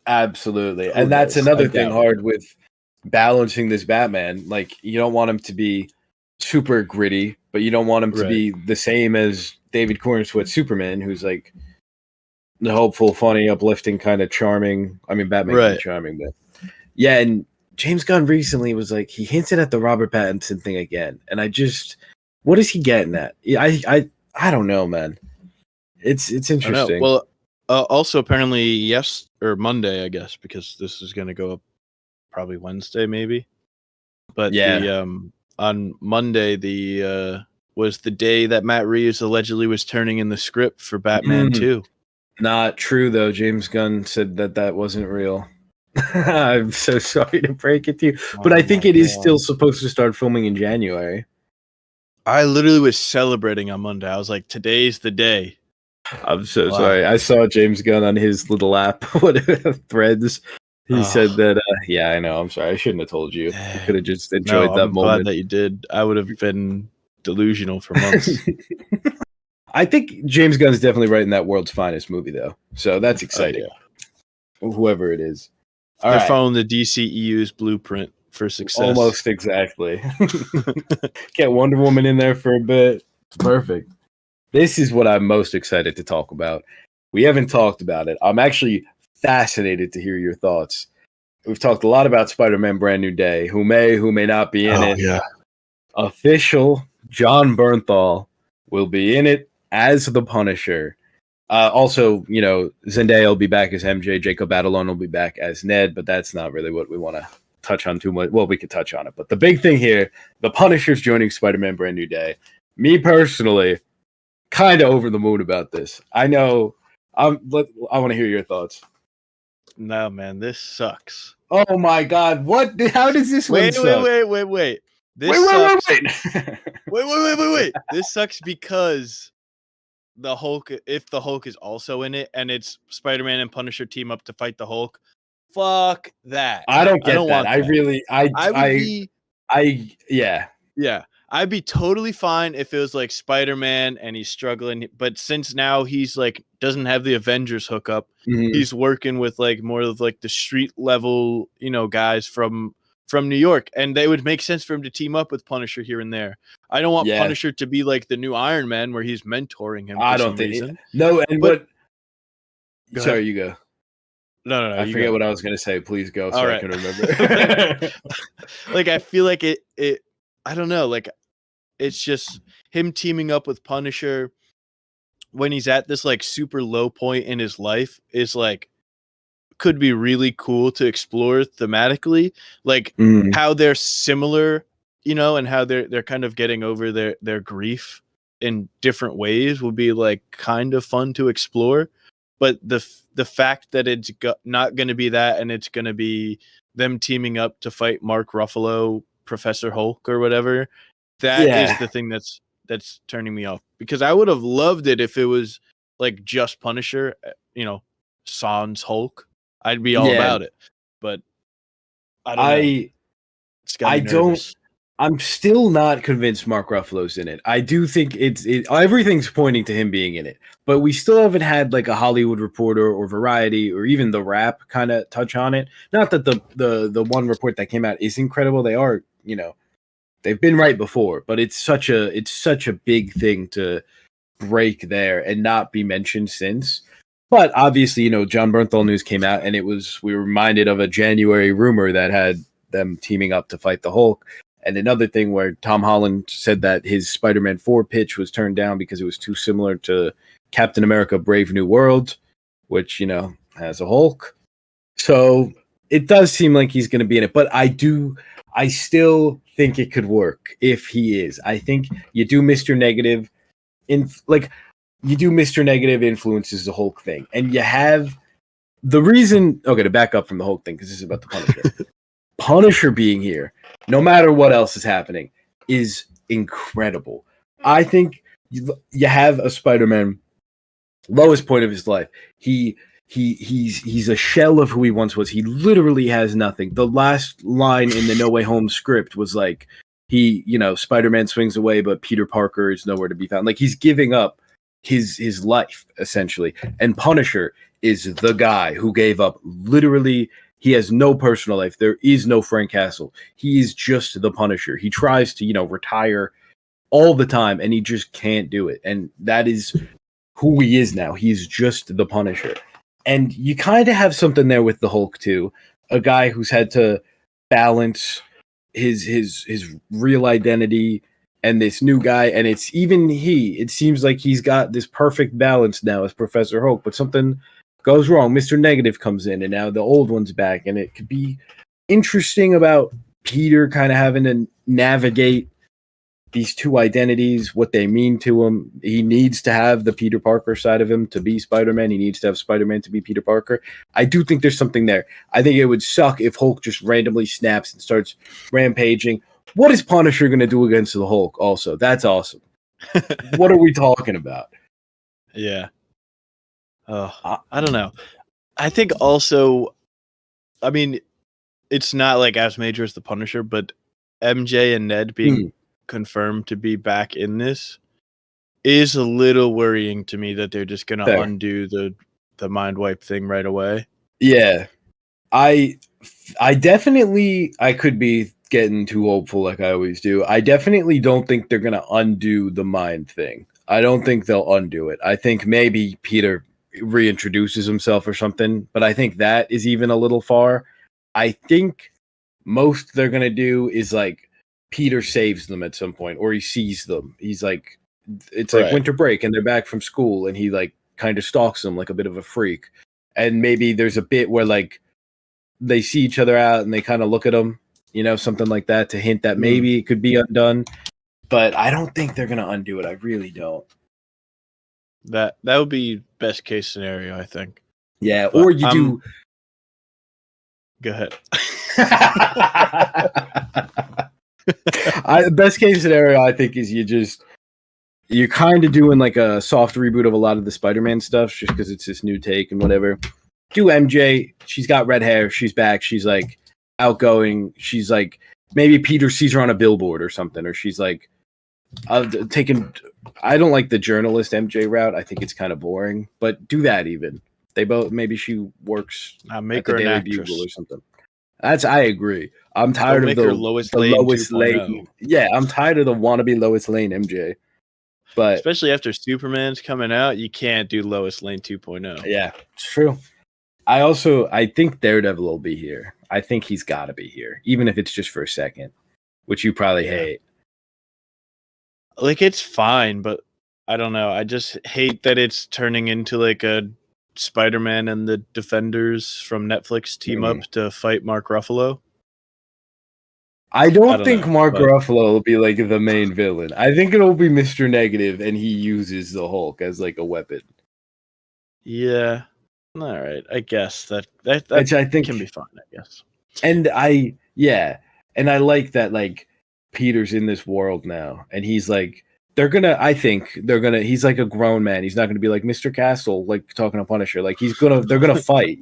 Absolutely. And that's another thing hard with balancing this Batman. Like, you don't want him to be super gritty, but you don't want him to be the same as David Cornsweet's Superman, who's like the hopeful, funny, uplifting, kind of charming. I mean, Batman can be charming, but yeah. And James Gunn recently was like, he hinted at the Robert Pattinson thing again, and what is he getting at? I don't know, man. It's interesting. Well, also apparently Monday, I guess, because this is going to go up probably Wednesday, maybe. But on Monday, was the day that Matt Reeves allegedly was turning in the script for Batman 2. Not true, though. James Gunn said that wasn't real. I'm so sorry to break it to you, but I think it is still supposed to start filming in January. I literally was celebrating on Monday. I was like, today's the day. I'm so sorry. I saw James Gunn on his little app, Threads. He said that, yeah, I know. I'm sorry. I shouldn't have told you. You could have just enjoyed that I'm moment. Glad that you did. I would have been delusional for months. I think James Gunn's definitely writing that world's finest movie, though. So that's exciting. Whoever it is. They're following the DCEU's blueprint for success. Almost exactly. Get Wonder Woman in there for a bit. It's perfect. This is what I'm most excited to talk about. We haven't talked about it. I'm actually fascinated to hear your thoughts. We've talked a lot about Spider-Man Brand New Day, who may not be in it. Yeah. Official John Bernthal will be in it as the Punisher. Also, you know, Zendaya will be back as MJ. Jacob Batalon will be back as Ned, but that's not really what we want to touch on too much. Well, we could touch on it, but the big thing here, the Punisher's joining Spider-Man Brand New Day. Me personally, kind of over the moon about this. I know. I want to hear your thoughts. No, man, this sucks. Oh my God! What? How does this one suck? Wait. Wait. This sucks because the Hulk. If the Hulk is also in it, and it's Spider-Man and Punisher team up to fight the Hulk, fuck that. I don't get that. Want that. Yeah. I'd be totally fine if it was like Spider-Man and he's struggling, but since now he's like doesn't have the Avengers hookup, he's working with like more of like the street level, you know, guys from New York, and they would make sense for him to team up with Punisher here and there. I don't want Punisher to be like the new Iron Man where he's mentoring him. I don't think reason. No, and but sorry, you go. No. I forget what I was gonna say. Please go, so I can remember. Like I feel like it. I don't know. Like it's just him teaming up with Punisher when he's at this like super low point in his life is like could be really cool to explore thematically, like how they're similar, you know, and how they're kind of getting over their grief in different ways will be like kind of fun to explore. But the fact that it's not going to be that, and it's going to be them teaming up to fight Mark Ruffalo, Professor Hulk or whatever, that is the thing that's turning me off, because I would have loved it if it was like just Punisher, you know, sans Hulk. I'd be all about it. But I don't know. I It's got I me don't. nervous. I'm still not convinced Mark Ruffalo's in it. I do think everything's pointing to him being in it, but we still haven't had like a Hollywood Reporter or Variety or even The Wrap kind of touch on it. Not that the one report that came out is incredible. They are, they've been right before, but it's such a big thing to break there and not be mentioned since. But obviously, John Bernthal news came out, and we were reminded of a January rumor that had them teaming up to fight the Hulk. And another thing where Tom Holland said that his Spider-Man 4 pitch was turned down because it was too similar to Captain America Brave New World, which, has a Hulk. So it does seem like he's going to be in it. But I still think it could work if he is. I think you do Mr. Negative Mr. Negative influences the Hulk thing. And you have the reason, okay, to back up from the Hulk thing, because this is about the Punisher. Punisher being here, no matter what else is happening, is incredible. I think you have a Spider-Man lowest point of his life. He's a shell of who he once was. He literally has nothing. The last line in the No Way Home script was like Spider-Man swings away, but Peter Parker is nowhere to be found. Like he's giving up his life essentially. And Punisher is the guy who gave up literally. He has no personal life. There is no Frank Castle. He is just the Punisher. He tries to, retire all the time, and he just can't do it. And that is who he is now. He's just the Punisher. And you kind of have something there with the Hulk, too. A guy who's had to balance his real identity and this new guy. And it seems like he's got this perfect balance now as Professor Hulk, but something goes wrong. Mr. Negative comes in, and now the old one's back, and it could be interesting about Peter kind of having to navigate these two identities, what they mean to him. He needs to have the Peter Parker side of him to be Spider-Man. He needs to have Spider-Man to be Peter Parker. I do think there's something there. I think it would suck if Hulk just randomly snaps and starts rampaging. What is Punisher going to do against the Hulk also? That's awesome. What are we talking about? Yeah. Oh, I don't know. I think also, I mean, it's not like as major as the Punisher, but MJ and Ned being confirmed to be back in this is a little worrying to me that they're just going to undo the mind wipe thing right away. Yeah. I definitely, I could be getting too hopeful like I always do. I definitely don't think they're going to undo the mind thing. I don't think they'll undo it. I think maybe Peter reintroduces himself or something, but I think that is even a little far. I think most they're going to do is like Peter saves them at some point, or he sees them. He's like, it's like winter break and they're back from school, and he like kind of stalks them like a bit of a freak. And maybe there's a bit where like they see each other out and they kind of look at them, something like that to hint that maybe it could be undone. But I don't think they're going to undo it. I really don't. That would be best case scenario, I think. Yeah, but or you do. Go ahead. Best case scenario, I think, is you're kind of doing like a soft reboot of a lot of the Spider-Man stuff, just because it's this new take and whatever. Do MJ? She's got red hair. She's back. She's like outgoing. She's like maybe Peter sees her on a billboard or something, or she's like taking. I don't like the journalist MJ route. I think it's kind of boring, but do that even. They both, maybe she works make her an actress Bugle or something. I agree. I'm tired of the Lois Lane. Yeah, I'm tired of the wannabe Lois Lane MJ. But especially after Superman's coming out, you can't do Lois Lane 2.0. Yeah, it's true. I think Daredevil will be here. I think he's got to be here, even if it's just for a second, which you probably hate. Like, it's fine, but I don't know. I just hate that it's turning into like a Spider-Man and the Defenders from Netflix team up to fight Mark Ruffalo. I don't think Mark Ruffalo will be like the main villain. I think it'll be Mr. Negative, and he uses the Hulk as like a weapon. Yeah. All right. I guess that which I think can be fun, I guess. And I like that like Peter's in this world now, and he's like he's like a grown man. He's not gonna be like Mr. Castle, like talking to Punisher. Like they're gonna fight,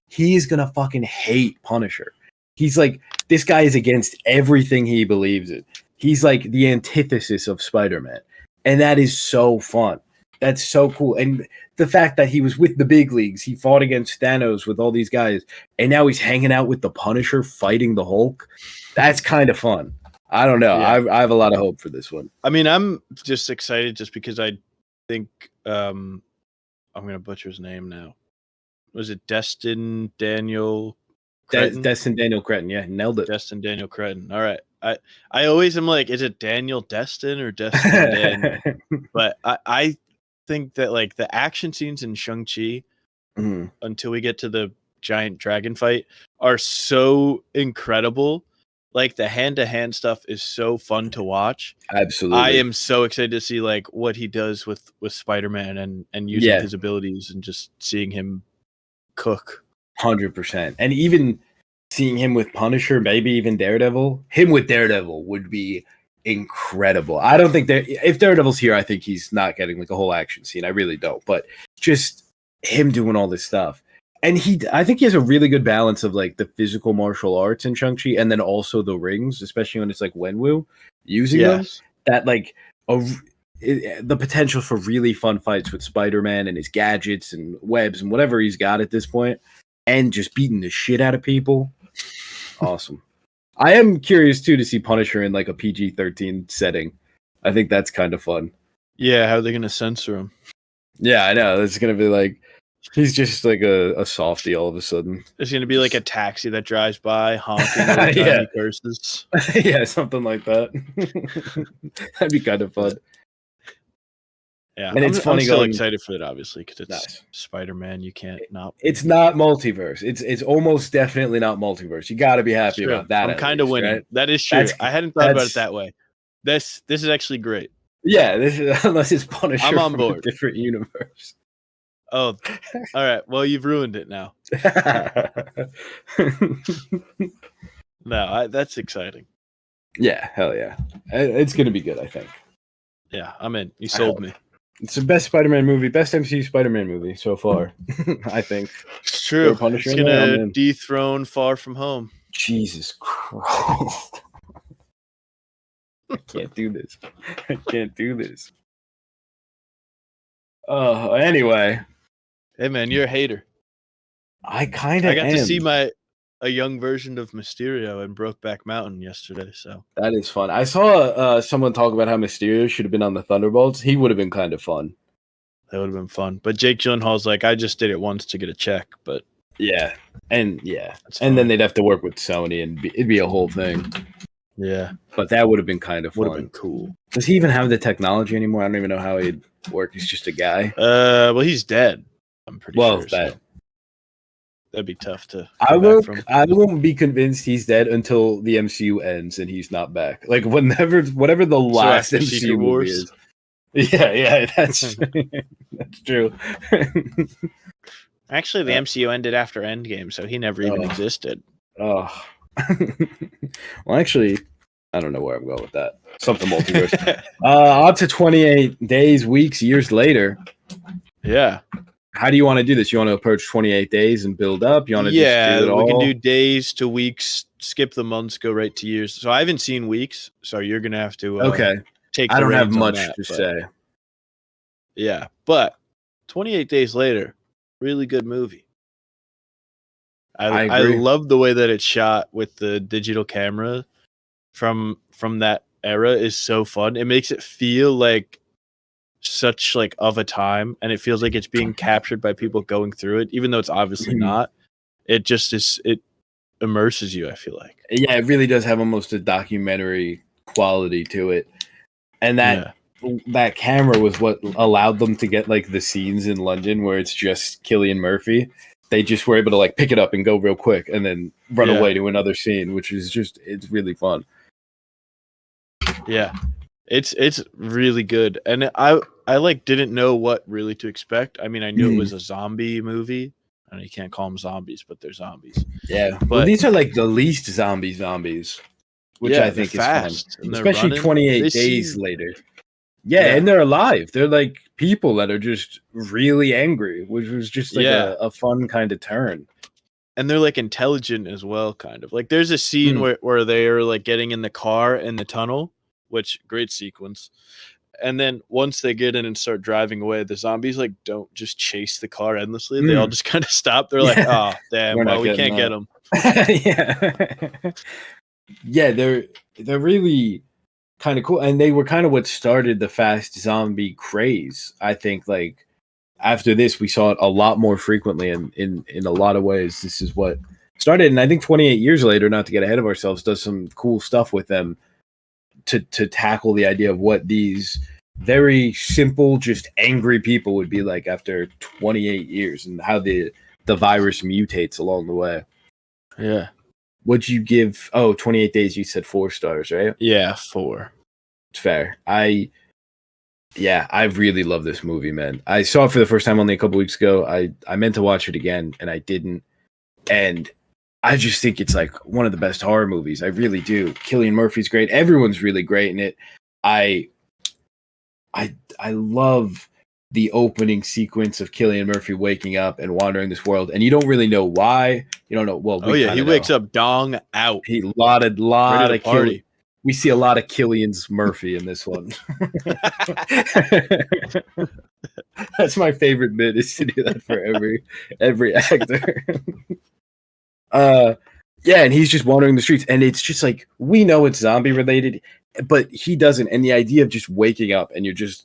he's gonna fucking hate Punisher. He's like, this guy is against everything he believes in. He's like the antithesis of Spider-Man. And that is so fun. That's so cool. And the fact that he was with the big leagues, he fought against Thanos with all these guys, and now he's hanging out with the Punisher fighting the Hulk. That's kind of fun. I don't know. Yeah. I have a lot of hope for this one. I mean, I'm just excited just because I think I'm going to butcher his name now. Was it Destin Daniel Cretton? Destin Daniel Cretton, yeah, nailed it. Destin Daniel Cretton. All right. I always am like, is it Daniel Destin or Destin Daniel? But I think that like the action scenes in Shang-Chi until we get to the giant dragon fight are so incredible. Like the hand-to-hand stuff is so fun to watch. Absolutely. I am so excited to see like what he does with Spider-Man and using his abilities and just seeing him cook. 100%. And even seeing him with Punisher, maybe even Daredevil, him with Daredevil would be incredible. I don't think that if Daredevil's here, I think he's not getting like a whole action scene. I really don't. But just him doing all this stuff. And I think he has a really good balance of like the physical martial arts in Shang-Chi and then also the rings, especially when it's like Wenwu using them. That like the potential for really fun fights with Spider-Man and his gadgets and webs and whatever he's got at this point, and just beating the shit out of people. Awesome. I am curious too to see Punisher in like a PG-13 setting. I think that's kind of fun. Yeah, how are they going to censor him? Yeah, I know. It's going to be like he's just like a softie all of a sudden. There's going to be like a taxi that drives by honking every time he curses. Yeah, something like that. That'd be kind of fun. Yeah, and it's funny. I'm still excited for it, obviously, because it's nice. Spider-Man. You can't not. It's not multiverse. It's almost definitely not multiverse. You got to be happy about that. I'm kind of winning. Right? That is true. I hadn't thought about it that way. This is actually great. Yeah, this is, unless it's Punisher I'm on from board. A different universe. Oh, all right. Well, you've ruined it now. No, that's exciting. Yeah, hell yeah. It's going to be good, I think. Yeah, I'm in. You sold me. It's the best Spider-Man movie, best MCU Spider-Man movie so far, I think. It's true. It's going to dethrone Far From Home. Jesus Christ. I can't do this. I can't do this. Anyway. Hey, man, you're a hater. I kind of I got to see a young version of Mysterio in Brokeback Mountain yesterday. So that is fun. I saw someone talk about how Mysterio should have been on the Thunderbolts. He would have been kind of fun. That would have been fun. But Jake Gyllenhaal's like, I just did it once to get a check. But yeah, and then they'd have to work with Sony, and it'd be a whole thing. Yeah, but that would have been kind of fun. Would have been cool. Does he even have the technology anymore? I don't even know how he'd work. He's just a guy. Well, he's dead. I'm pretty sure. Well, that'd be tough to. I won't be convinced he's dead until the MCU ends and he's not back. Like whatever the last MCU movie is. Yeah, that's that's true. Actually, the MCU ended after Endgame, so he never even existed. Oh. Well, actually, I don't know where I'm going with that. Something multiverse. Up to 28 days, weeks, years later. Yeah. How do you want to do this? You want to approach 28 days and build up? You want to just do it all? We can do days to weeks, skip the months, go right to years. So I haven't seen weeks, so you're going to have to take the I don't have reins much that, to say. Yeah, but 28 days later, really good movie. I love the way that it's shot with the digital camera from that era is so fun. It makes it feel like such like of a time, and it feels like it's being captured by people going through it, even though it's obviously not. It just is. It immerses you. I feel like. Yeah, it really does have almost a documentary quality to it, and that camera was what allowed them to get like the scenes in London where it's just Cillian Murphy. They just were able to like pick it up and go real quick and then run away to another scene, which is just, it's really fun. Yeah, it's really good. And I like didn't know what really to expect. I mean, I knew it was a zombie movie. And you can't call them zombies, but they're zombies. Yeah. But these are like the least zombies, which I think is fast, fun. Especially 28 days later. Yeah, and they're alive. They're like people that are just really angry, which was just like a fun kind of turn. and they're like intelligent as well, kind of. Like there's a scene where they are like getting in the car in the tunnel, which great sequence. And then once they get in and start driving away, the zombies like don't just chase the car endlessly. They all just kind of stop. They're like, "Oh, damn! Well, we can't get them." Yeah, yeah. They're really kind of cool, and they were kind of what started the fast zombie craze. I think like after this, we saw it a lot more frequently, and in a lot of ways, this is what started. And I think 28 years later, not to get ahead of ourselves, does some cool stuff with them to tackle the idea of what these very simple, just angry people would be like after 28 years, and how the virus mutates along the way. Yeah. Would you give 28 Days, you said 4 stars, right? Yeah, 4. It's fair. I really love this movie, man. I saw it for the first time only a couple weeks ago. I meant to watch it again and I didn't. And I just think it's like one of the best horror movies. I really do. Cillian Murphy's great. Everyone's really great in it. I love the opening sequence of Cillian Murphy waking up and wandering this world, and you don't really know why. You don't know. Well, he wakes up dong out. He lot of party. We see a lot of Cillian's Murphy in this one. That's my favorite bit, is to do that for every actor. Yeah, and he's just wandering the streets, and it's just like, we know it's zombie related, but he doesn't. And the idea of just waking up and you're just,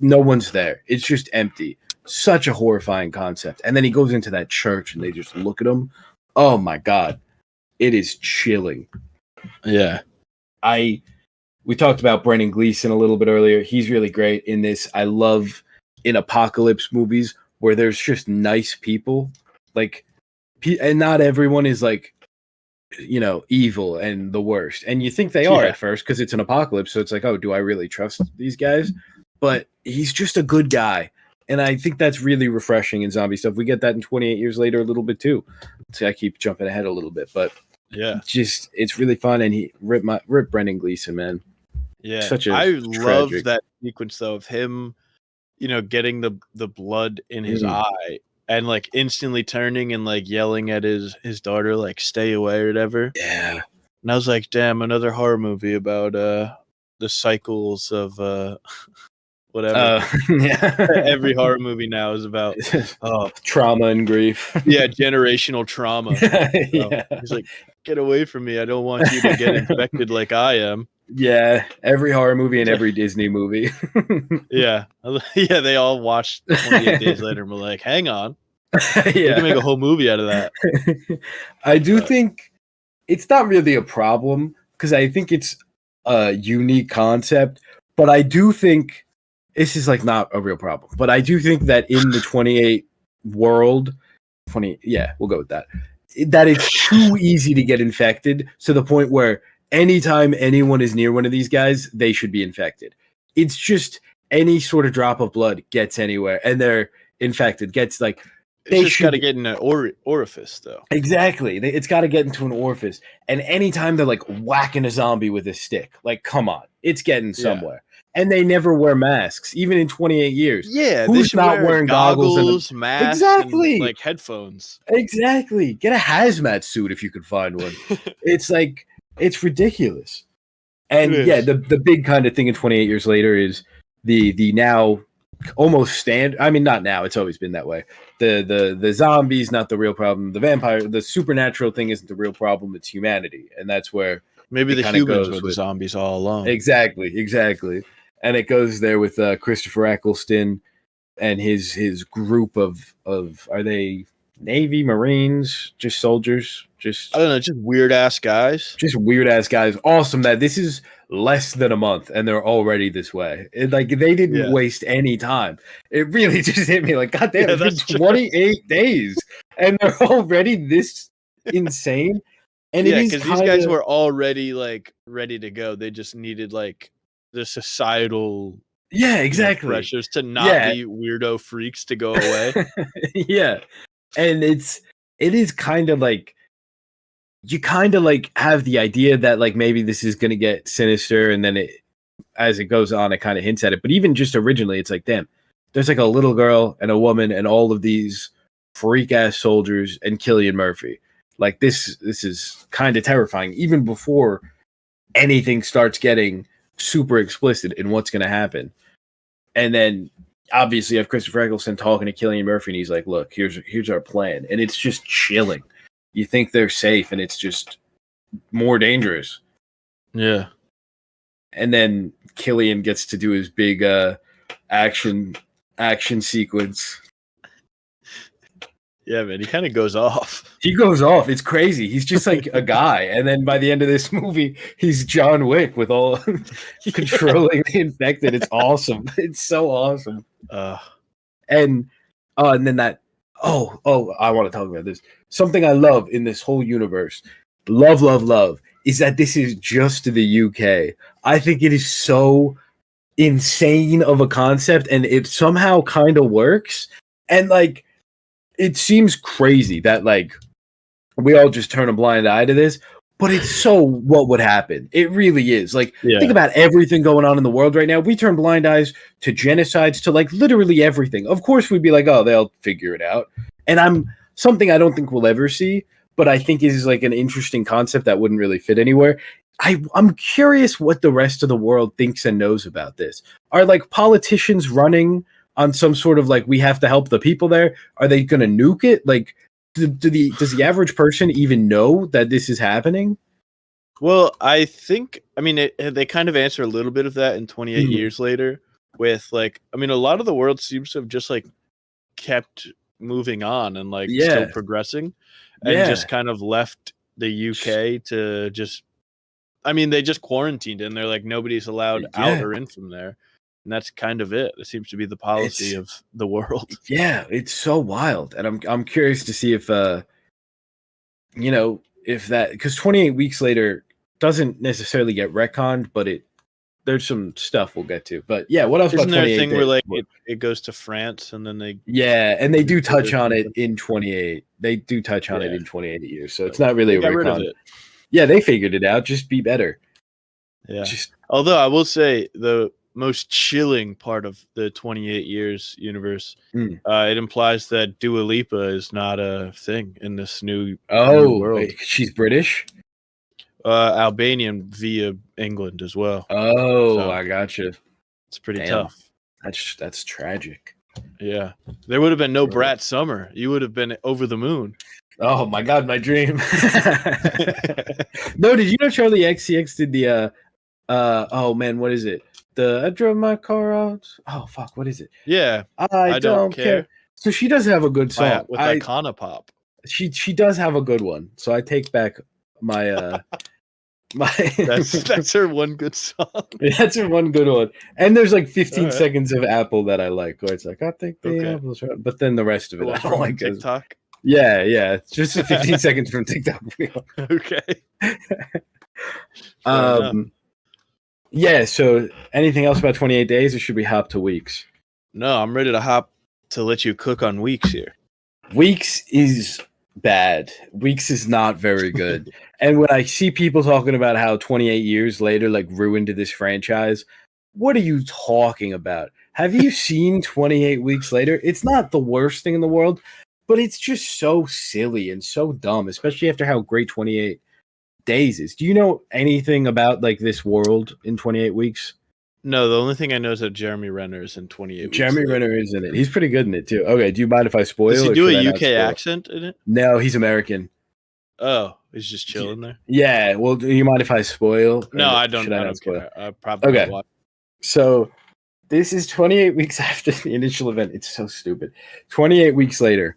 no one's there. It's just empty. Such a horrifying concept. And then he goes into that church and they just look at him. Oh my God. It is chilling. Yeah. We talked about Brendan Gleeson a little bit earlier. He's really great in this. I love in apocalypse movies where there's just nice people. Like, and not everyone is like, evil and the worst. And you think they are at first because it's an apocalypse. So it's like, oh, do I really trust these guys? But he's just a good guy. And I think that's really refreshing in zombie stuff. We get that in 28 Years Later a little bit too. So I keep jumping ahead a little bit, but yeah, it's really fun. And he rip Brendan Gleeson, man. Yeah, I love that sequence though of him, getting the blood in his eye. And like instantly turning and like yelling at his daughter, like, stay away or whatever. Yeah. And I was like, damn, another horror movie about the cycles of whatever. Yeah. Every horror movie now is about trauma and grief. Yeah, generational trauma. Yeah. He's like, get away from me. I don't want you to get infected like I am. Yeah, every horror movie and every Disney movie. Yeah, they all watched 28 Days Later and were like, hang on. You can make a whole movie out of that. I do think it's not really a problem because I think it's a unique concept, but I do think this is like not a real problem. But I do think that in the 28 world, we'll go with that. That it's too easy to get infected to the point where anytime anyone is near one of these guys, they should be infected. It's just any sort of drop of blood gets anywhere and they're infected. Gets like, they just got to get in an orifice though. Exactly. It's got to get into an orifice. And anytime they're like whacking a zombie with a stick, like, come on, it's getting somewhere. And they never wear masks, even in 28 years. Yeah, who's not wearing goggles, masks, exactly, and, like headphones? Exactly. Get a hazmat suit if you could find one. It's like, it's ridiculous. And the big kind of thing in 28 Years Later is the now almost standard. I mean, not now. It's always been that way. The zombies, not the real problem. The vampire, the supernatural thing isn't the real problem. It's humanity, and that's where maybe the humans were the zombies all along. Exactly. And it goes there with Christopher Eccleston and his group of are they Navy, Marines, just soldiers, just I don't know, just weird ass guys. Awesome that this is less than a month and they're already this way. Like they didn't waste any time. It really just hit me like, God damn, it's been 28 days and they're already this insane. And because these guys were already like ready to go. They just needed like the societal pressures to not be weirdo freaks to go away. And it is kind of like, you kind of like have the idea that like maybe this is going to get sinister, and then as it goes on, it kind of hints at it. But even just originally, it's like, damn, there's like a little girl and a woman and all of these freak ass soldiers and Cillian Murphy. Like this is kind of terrifying, even before anything starts getting super explicit in what's going to happen. And then obviously you have Christopher Eccleston talking to Cillian Murphy, and he's like, "Look, here's our plan," and it's just chilling. You think they're safe, and it's just more dangerous. Yeah. And then Cillian gets to do his big action sequence. Yeah, man, he kind of goes off. He goes off. It's crazy. He's just like a guy. And then by the end of this movie, he's John Wick with all controlling the infected. It's awesome. It's so awesome. And then that I want to talk about this. Something I love in this whole universe, love, is that this is just the UK. I think it is so insane of a concept, and it somehow kind of works. And like, it seems crazy that like we all just turn a blind eye to this, but it's so what would happen. It really is. Like, think about everything going on in the world right now. We turn blind eyes to genocides, to like literally everything. Of course, we'd be like, oh, they'll figure it out. And something I don't think we'll ever see, but I think is like an interesting concept that wouldn't really fit anywhere. I'm curious what the rest of the world thinks and knows about this. Are like politicians running on some sort of like, we have to help the people there? Are they going to nuke it? Like, does the average person even know that this is happening? Well, I think, they kind of answer a little bit of that in 28 years later with like, a lot of the world seems to have just like kept moving on and like still progressing and just kind of left the UK to just, they just quarantined and they're like, nobody's allowed out or in from there. And that's kind of it. It seems to be the policy of the world. Yeah, it's so wild. And I'm curious to see if if that, because 28 weeks later doesn't necessarily get retconned, but there's some stuff we'll get to. But yeah, what else? Isn't there a thing where like it goes to France and then they and they do touch on it in 28. They do touch on it in 28 years, so it's not really a retcon. Yeah, they figured it out. Just be better. Yeah. Although I will say the most chilling part of the 28 years universe, it implies that Dua Lipa is not a thing in this new world. Wait, she's British? Albanian via England as well. So, I gotcha. It's pretty tough. That's tragic. Yeah. There would have been no Brat Summer. You would have been over the moon. Oh my God, my dream. No, did you know Charlie XCX did the oh man, what is it? I drove my car out. Oh fuck, what is it? Yeah. I don't care. So she does have a good song. With Iconopop. She does have a good one. So I take back my that's her one good song. That's her one good one. And there's like 15 seconds of Apple that I like, where it's like, I think the Apple's right. But then the rest of it I don't like. TikTok. Yeah. It's just 15 seconds from TikTok video. Okay. Yeah, so anything else about 28 days, or should we hop to weeks? No, I'm ready to hop to let you cook on weeks here. Weeks is bad. Weeks is not very good. And when I see people talking about how 28 years later like ruined this franchise, what are you talking about? Have you seen 28 Weeks Later? It's not the worst thing in the world, but it's just so silly and so dumb, especially after how great 28 Days is. Do you know anything about like this world in 28 weeks? No, the only thing I know is that Jeremy Renner is in 28 weeks. Jeremy Renner is in it. He's pretty good in it too. Okay, do you mind if I spoil? Does he do a UK accent in it? No, he's American. Oh, he's just chilling there? Yeah, well, do you mind if I spoil? No, I don't care. I probably watch. So this is 28 weeks after the initial event. It's so stupid. 28 weeks later.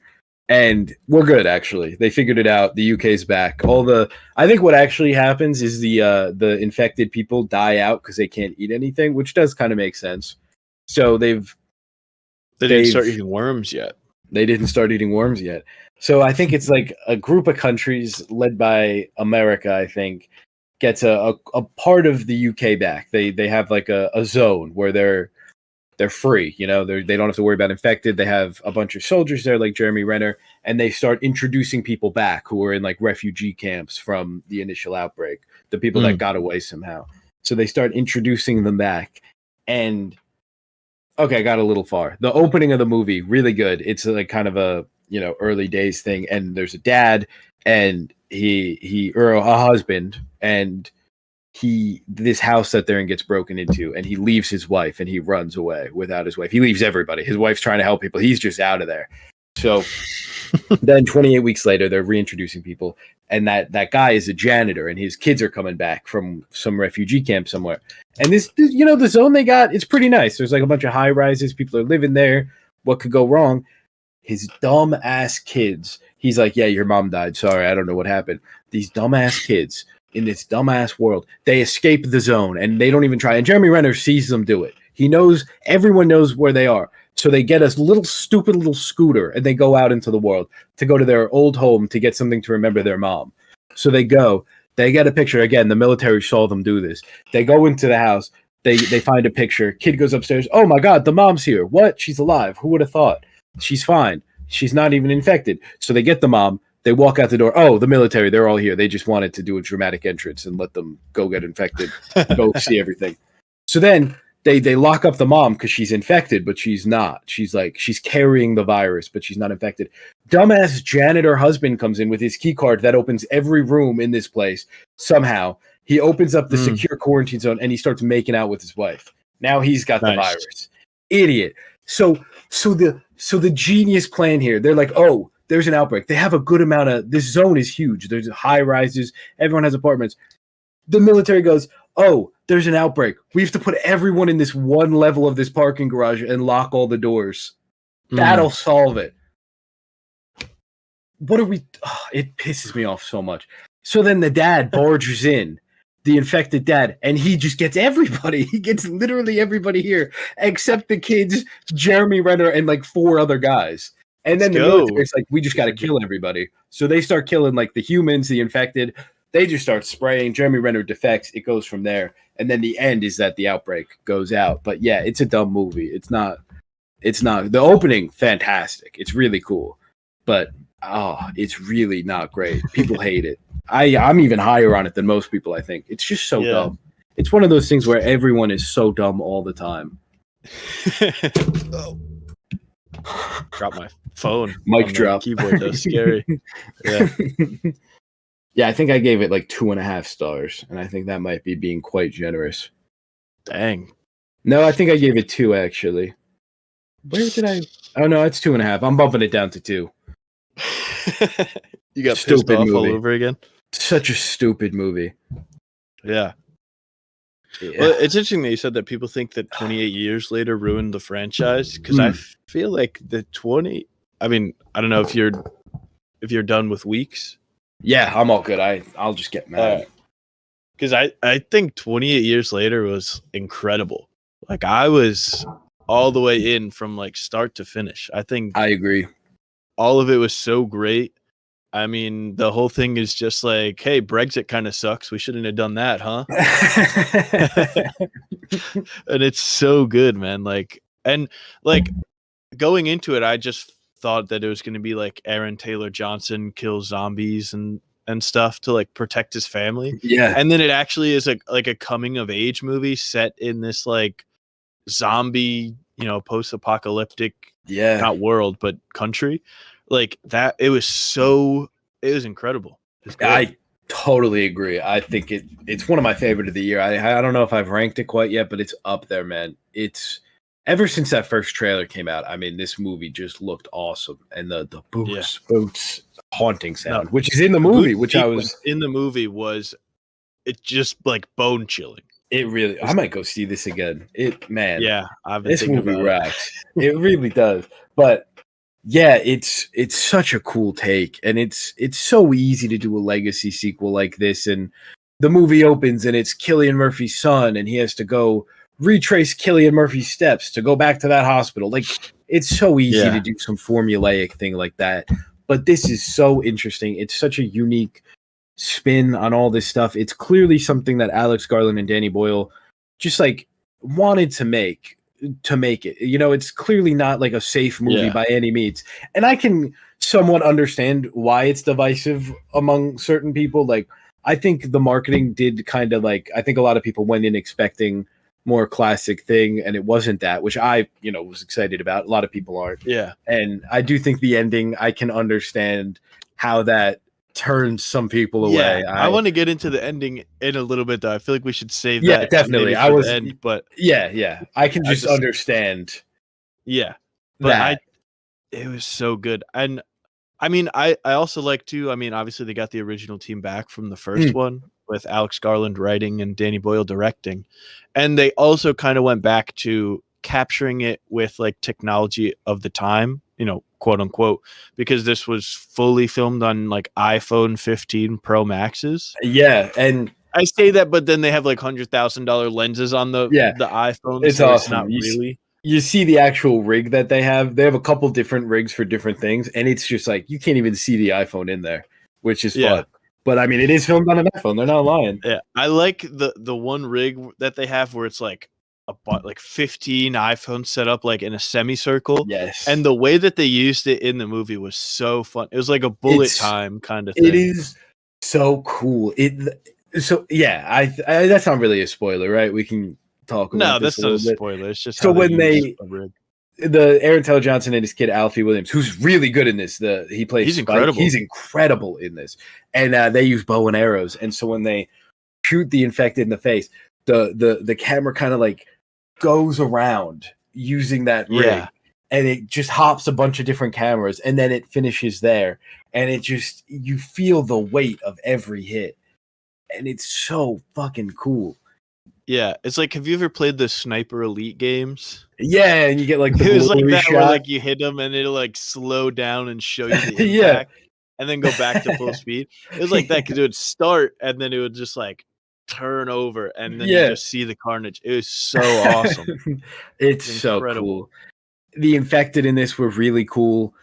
And we're good, actually. They figured it out. The UK's back. I think what actually happens is the infected people die out because they can't eat anything, which does kind of make sense. So they didn't start eating worms yet. They didn't start eating worms yet. So I think it's like a group of countries led by America, I think, gets a part of the UK back. They have like a zone where they're free, they don't have to worry about infected. They have a bunch of soldiers there like Jeremy Renner, and they start introducing people back who were in like refugee camps from the initial outbreak, the people that got away somehow. So they start introducing them back. And okay, I got a little far. The opening of the movie, really good. It's like kind of a, early days thing. And there's a dad and or a husband, and this house that they're in gets broken into, and he leaves his wife and he runs away without his wife. He leaves everybody. His wife's trying to help people. He's just out of there. So then 28 weeks later, they're reintroducing people, and that guy is a janitor, and his kids are coming back from some refugee camp somewhere. And this the zone they got, it's pretty nice. There's like a bunch of high rises. People are living there. What could go wrong? His dumb ass kids. He's like, yeah, your mom died. Sorry, I don't know what happened. These dumb ass kids in this dumbass world, they escape the zone and they don't even try. And Jeremy Renner sees them do it. He knows, everyone knows where they are. So they get a stupid little scooter and they go out into the world to go to their old home to get something to remember their mom. So they get a picture. Again, the military saw them do this. They go into the house. They find a picture. Kid goes upstairs. Oh my God, the mom's here. What? She's alive. Who would have thought? She's fine. She's not even infected. So they get the mom. They walk out the door. Oh, the military, they're all here. They just wanted to do a dramatic entrance and let them go get infected, go see everything. So then they lock up the mom because she's infected, but she's not. She's carrying the virus, but she's not infected. Dumbass janitor husband comes in with his key card that opens every room in this place. Somehow he opens up the secure quarantine zone and he starts making out with his wife. Now he's got the virus. Idiot. So the genius plan here, they're like, oh, there's an outbreak. They have a good amount of, this zone is huge. There's high rises. Everyone has apartments. The military goes, oh, there's an outbreak. We have to put everyone in this one level of this parking garage and lock all the doors. That'll solve it. What are we? Oh, it pisses me off so much. So then the dad barges in, the infected dad, and he just gets everybody. He gets literally everybody here except the kids, Jeremy Renner, and like 4 other guys. And then the military's like, we just got to kill everybody. So they start killing like the humans, the infected. They just start spraying. Jeremy Renner defects. It goes from there. And then the end is that the outbreak goes out. But yeah, it's a dumb movie. It's not. The opening, fantastic. It's really cool. But, it's really not great. People hate it. I'm even higher on it than most people, I think. It's just so dumb. It's one of those things where everyone is so dumb all the time. Drop my phone. Mic drop. Keyboard. That's scary. Yeah. Yeah, I think I gave it like 2.5 stars, and I think that might be being quite generous. Dang. No, I think I gave it 2 actually. Where did I? Oh no, it's 2.5. I'm bumping it down to 2. You got stupid pissed off movie. All over again. Such a stupid movie. Yeah. Well, it's interesting that you said that people think that 28 years later ruined the franchise, because I feel like the 20. I mean, I don't know if you're done with weeks. Yeah, I'm all good. I'll just get mad. Because I think 28 years later was incredible. Like, I was all the way in from like start to finish. I think I agree. All of it was so great. I mean, the whole thing is just like, hey, Brexit kind of sucks. We shouldn't have done that, huh? And it's so good, man. Like going into it, I just thought that it was going to be like Aaron Taylor Johnson kills zombies and stuff to like protect his family. Yeah. And then it actually is like a coming of age movie set in this like zombie, post-apocalyptic, not world, but country. Like that, it was incredible. I totally agree. I think it's one of my favorite of the year. I don't know if I've ranked it quite yet, but it's up there, man. It's ever since that first trailer came out. I mean, this movie just looked awesome, and the boots haunting sound, which is in the movie, which I was in the movie was it just like bone chilling. It really. I might go see this again. Yeah, this movie rocks. It really does, but. Yeah, it's such a cool take, and it's so easy to do a legacy sequel like this. And the movie opens, and it's Cillian Murphy's son, and he has to go retrace Cillian Murphy's steps to go back to that hospital. Like, it's so easy to do some formulaic thing like that. But this is so interesting. It's such a unique spin on all this stuff. It's clearly something that Alex Garland and Danny Boyle just like wanted to make it. It's clearly not like a safe movie by any means. And I can somewhat understand why it's divisive among certain people. Like, I think the marketing did kind of like, I think a lot of people went in expecting more classic thing, and it wasn't that, which I, was excited about. A lot of people aren't. Yeah. And I do think the ending, I can understand how that turns some people Yeah, away. I want to get into the ending in a little bit, though. I feel like we should save Yeah, that definitely. maybe for the end. But Yeah. I can I just just, understand yeah, but that. it was so good. And I mean, I also like to. I mean, obviously they got the original team back from the first Mm, one with Alex Garland writing and Danny Boyle directing, and they also kind of went back to capturing it with like technology of the time, quote unquote, because this was fully filmed on like iPhone 15 Pro Maxes. yeah, and I say that, but then they have like $100,000 lenses on the yeah, iPhone, it's so it's awesome. not really. You see the actual rig that they have. They have a couple different rigs for different things, and it's just like you can't even see the iPhone in there, which is Yeah. fun. But I mean, it is filmed on an iPhone. They're not lying. Yeah, I like the one rig that they have where it's like like 15 iPhones set up like in a semicircle, Yes, and the way that they used it in the movie was so fun. It was like a bullet time kind of it thing. is so cool. So yeah, I that's not really a spoiler, right? We can talk No, about this that's a not a little bit. spoiler. It's just So how they when use a rig. the Aaron Taylor Johnson and his kid Alfie Williams, who's really good in this, he plays He's Spike. incredible. He's incredible in this, and they use bow and arrows. And so when they shoot the infected in the face, the camera kind of like goes around using that rig, Yeah. and it just hops a bunch of different cameras, and then it finishes there, and it just you feel the weight of every hit, and it's so fucking cool. Yeah, it's like, have you ever played the Sniper Elite games? Yeah, and you get like the It was like glory that shot. where like you hit them and it'll like slow down and show you the Yeah. impact and then go back to full speed. It was like that because it would start and then it would just like turn over and then you Yeah. just see the carnage. It was so awesome. It's so incredible. cool. The infected in this were really cool.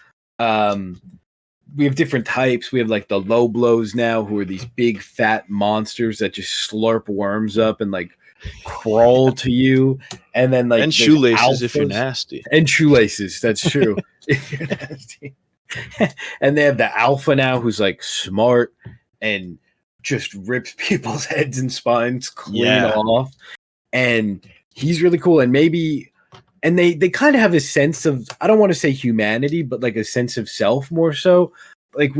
We have different types. We have like the low blows now, who are these big fat monsters that just slurp worms up and like crawl to you. And then like And there's shoelaces if you're alphas. nasty. And shoelaces, that's true. If you're nasty. And they have the alpha now, who's like smart and just rips people's heads and spines clean off. And he's really cool. And they kind of have a sense of, I don't want to say humanity, but like a sense of self more so. Like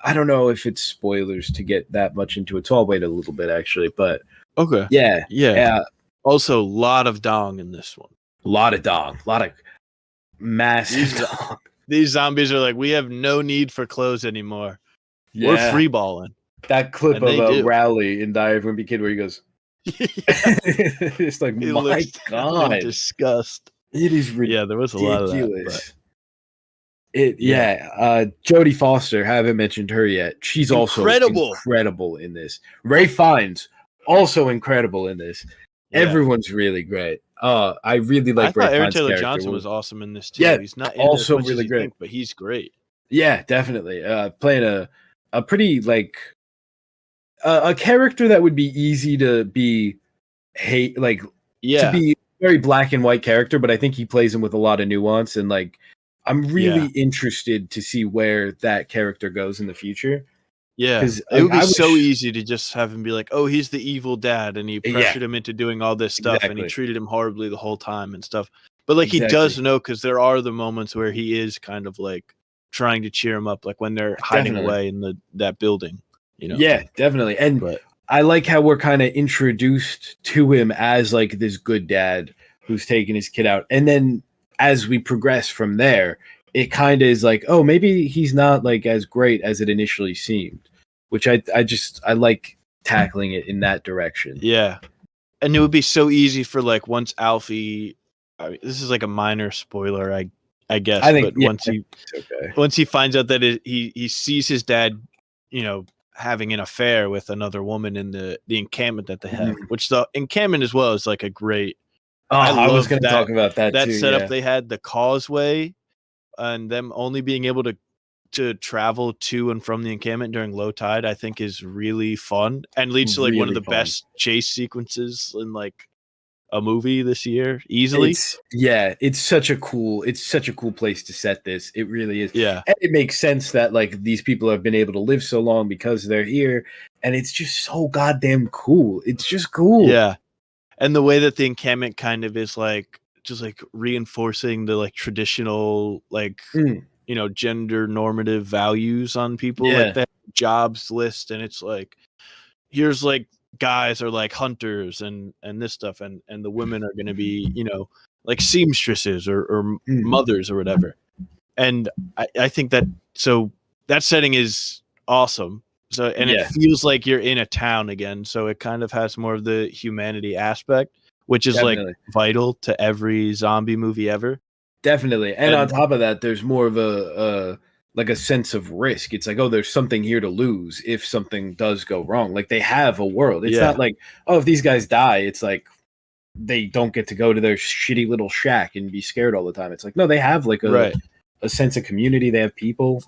I don't know if it's spoilers to get that much into it. So I'll wait a little bit actually, but Okay. yeah. Also, a lot of dong in this one. A lot of dong, a lot of massive dong. These zombies are like, we have no need for clothes anymore. Yeah. We're free balling. That clip And of they do. Rally in Die Everyone Be Kid where he goes, it's like, He my looks God. in disgust. It is ridiculous. Yeah, there was a lot of that. Jodie Foster, haven't mentioned her yet. She's also incredible in this. Ray Fiennes, also incredible in this. Yeah. Everyone's really great. I really like Ray Fiennes' Aaron Taylor character. Johnson was awesome in this too. Yeah, he's not in also as much really as you great, think, but he's great. Yeah, definitely. Playing a pretty like a character that would be easy to be to be a very black and white character, but I think he plays him with a lot of nuance, and like I'm really interested to see where that character goes in the future. Yeah, because it would be so easy to just have him be like, "Oh, he's the evil dad," and he pressured him into doing all this stuff, and he treated him horribly the whole time and stuff. But like he does know, because there are the moments where he is kind of like trying to cheer him up, like when they're hiding away in that building. Yeah, definitely. And I like how we're kind of introduced to him as like this good dad who's taking his kid out, and then as we progress from there, it kind of is like, oh, maybe he's not like as great as it initially seemed, which I like tackling it in that direction. Yeah. And it would be so easy for like once Alfie, this is like a minor spoiler, I guess, but once he finds out that he sees his dad, having an affair with another woman in the encampment that they have, which the encampment as well is like a great. I was going to talk about that too. That setup they had, the causeway, and them only being able to travel to and from the encampment during low tide, I think is really fun and leads to like one of the best chase sequences in like a movie this year easily. It's such a cool place to set this. It really is. Yeah. And it makes sense that like these people have been able to live so long because they're here, and it's just so goddamn cool. It's just cool. Yeah. And the way that the encampment kind of is like just like reinforcing the like traditional like gender normative values on people. Yeah. Like that jobs list, and it's like, here's like guys are like hunters and this stuff, and the women are going to be like seamstresses or mothers or whatever. And I think that that setting is awesome. So, and it Yeah, feels like you're in a town again. So it kind of has more of the humanity aspect, which is like definitely. vital to every zombie movie ever. Definitely. And on And top of that, there's more of a like a sense of risk. It's like, oh, there's something here to lose if something does go wrong. Like they have a world. It's yeah, not like, oh, if these guys die, it's like they don't get to go to their shitty little shack and be scared all the time. It's like, no, they have like right. a sense of community. They have people.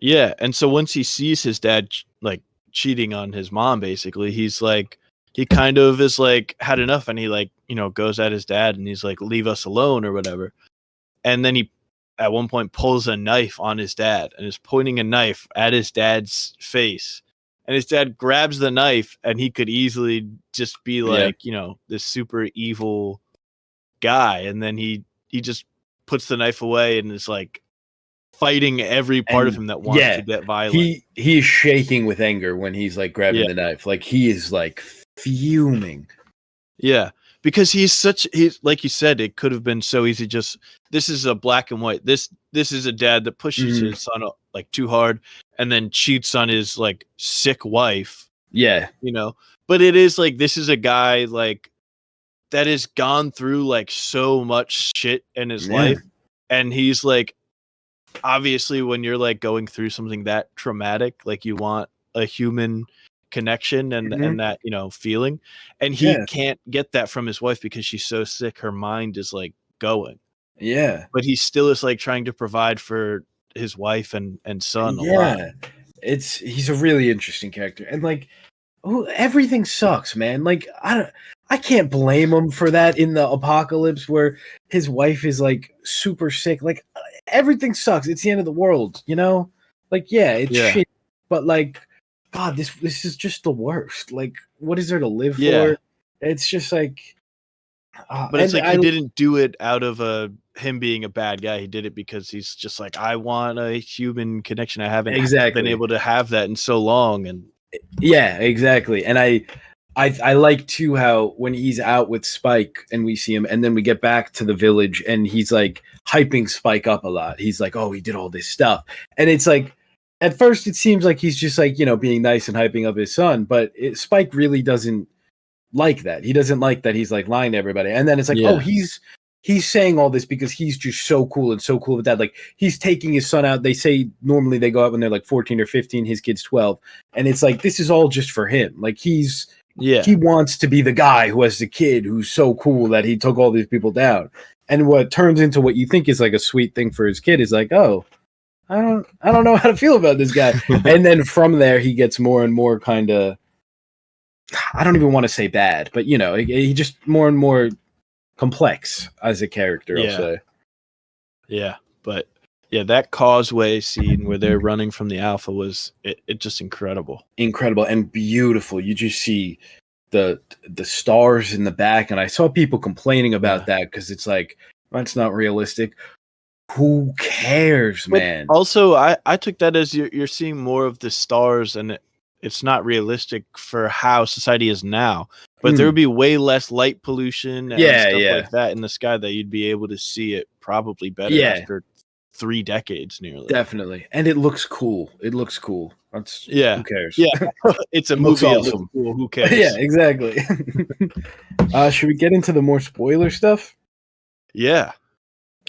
Yeah. And so once he sees his dad like cheating on his mom, basically, he's like, he kind of is like had enough, and he like, goes at his dad and he's like, leave us alone or whatever. And then he at one point pulls a knife on his dad and is pointing a knife at his dad's face. And his dad grabs the knife, and he could easily just be Yeah. like, this super evil guy. And then he just puts the knife away and is like fighting every part of And him that wants to get violent. he is shaking with anger when he's like grabbing Yeah. the knife. Like he is like fuming. Yeah. Because he's like you said, it could have been so easy. Just, this is a black and white. This is a dad that pushes his son like too hard and then cheats on his like sick wife. Yeah. But it is like, this is a guy like that has gone through like so much shit in his life. And he's like, obviously when you're like going through something that traumatic, like you want a human connection and that feeling, and he can't get that from his wife because she's so sick, her mind is like going, but he still is like trying to provide for his wife and son a lot. He's a really interesting character, and like everything sucks, man. Like I can't blame him for that in the apocalypse where his wife is like super sick. Like everything sucks. It's the end of the world, like it's shit, but like God, this is just the worst. Like, what is there to live for? It's just like, but it's like he didn't do it out of him being a bad guy. He did it because he's just like, I want a human connection. I haven't been able to have that in so long. And yeah, exactly. And I like too how when he's out with Spike and we see him, and then we get back to the village and he's like hyping Spike up a lot. He's like, oh, he did all this stuff, and it's like, at first, it seems like he's just like, being nice and hyping up his son, but Spike really doesn't like that. He doesn't like that he's like lying to everybody. And then it's like, oh, he's saying all this because he's just so cool and so cool with that. Like he's taking his son out. They say normally they go out when they're like 14 or 15, his kid's 12. And it's like, this is all just for him. Like he wants to be the guy who has the kid who's so cool that he took all these people down. And what turns into what you think is like a sweet thing for his kid is like, oh, I don't know how to feel about this guy. And then from there, he gets more and more kind of, I don't even want to say bad, but he just more and more complex as a character, I'll say. Yeah. But yeah, that causeway scene where they're running from the Alpha was it just incredible. Incredible and beautiful. You just see the stars in the back. And I saw people complaining about that because it's like, that's not realistic. Who cares, man? But also, I took that as you're seeing more of the stars, and it's not realistic for how society is now. But there would be way less light pollution and stuff like that in the sky that you'd be able to see it probably better after 3 decades nearly. Definitely. And it looks cool. That's who cares? Yeah. It's a movie. Awesome. Cool. Who cares? Yeah, exactly. Should we get into the more spoiler stuff? Yeah.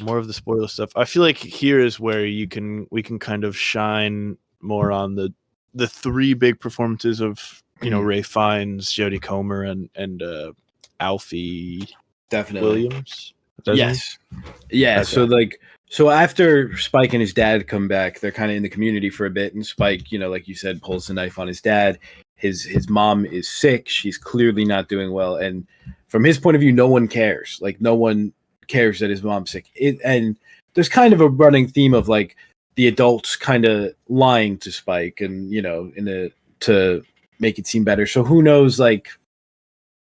More of the spoiler stuff. I feel like here is where we can kind of shine more on the 3 big performances of Ray Fiennes, Jodie Comer, and Alfie Williams. Yes. Yeah. Okay. So after Spike and his dad come back, they're kind of in the community for a bit, and Spike, like you said, pulls the knife on his dad. His mom is sick. She's clearly not doing well, and from his point of view, no one cares. Like no one cares that his mom's sick. And there's kind of a running theme of like the adults kind of lying to Spike and to make it seem better. So who knows like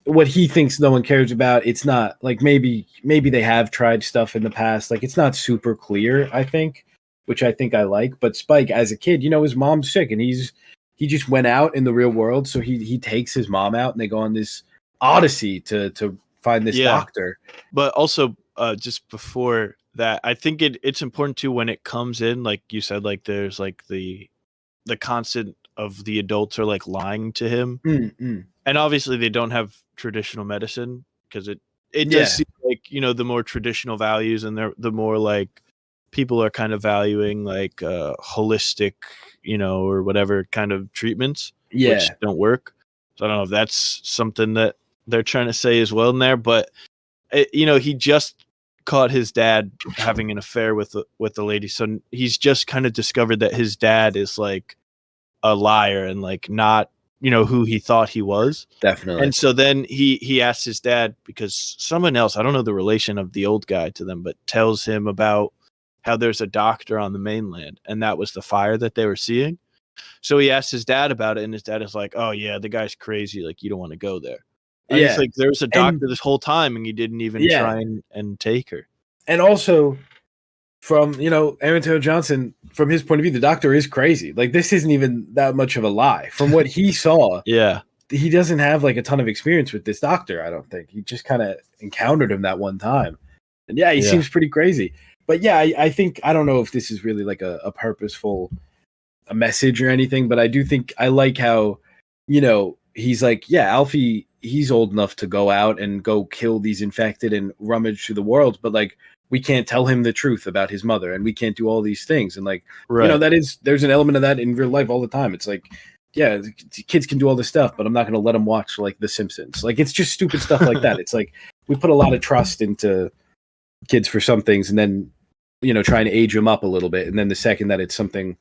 what he thinks no one cares about. It's not like maybe they have tried stuff in the past. Like it's not super clear, I think. which I think I like. But Spike, as a kid, his mom's sick, and he just went out in the real world, so he takes his mom out, and they go on this odyssey to find this doctor. But also, just before that, I think it's important too when it comes in, like you said, like there's like the constant of the adults are like lying to him, and obviously they don't have traditional medicine because it does seem like the more traditional values and the more like people are kind of valuing like holistic, or whatever kind of treatments, which don't work. So I don't know if that's something that they're trying to say as well in there, but he just caught his dad having an affair with the lady, so he's just kind of discovered that his dad is like a liar and like not who he thought he was. Definitely. And so then he asks his dad, because someone else, I don't know the relation of the old guy to them, but tells him about how there's a doctor on the mainland, and that was the fire that they were seeing. So he asked his dad about it, and his dad is like, "Oh yeah, the guy's crazy. Like, you don't want to go there." And he's like, "There's a doctor this whole time, and you didn't even try and take her." And also, from Aaron Taylor Johnson, from his point of view, the doctor is crazy. Like, this isn't even that much of a lie. From what he saw, he doesn't have like a ton of experience with this doctor. I don't think he just kind of encountered him that one time, and he seems pretty crazy. But I think, I don't know if this is really like a purposeful a message or anything, but I do think I like how he's like, Alfie, he's old enough to go out and go kill these infected and rummage through the world, but like, we can't tell him the truth about his mother, and we can't do all these things. And like, there's an element of that in real life all the time. It's like, kids can do all this stuff, but I'm not going to let them watch like The Simpsons. Like, it's just stupid stuff like that. It's like, we put a lot of trust into kids for some things, and then, trying to age them up a little bit. And then the second that it's something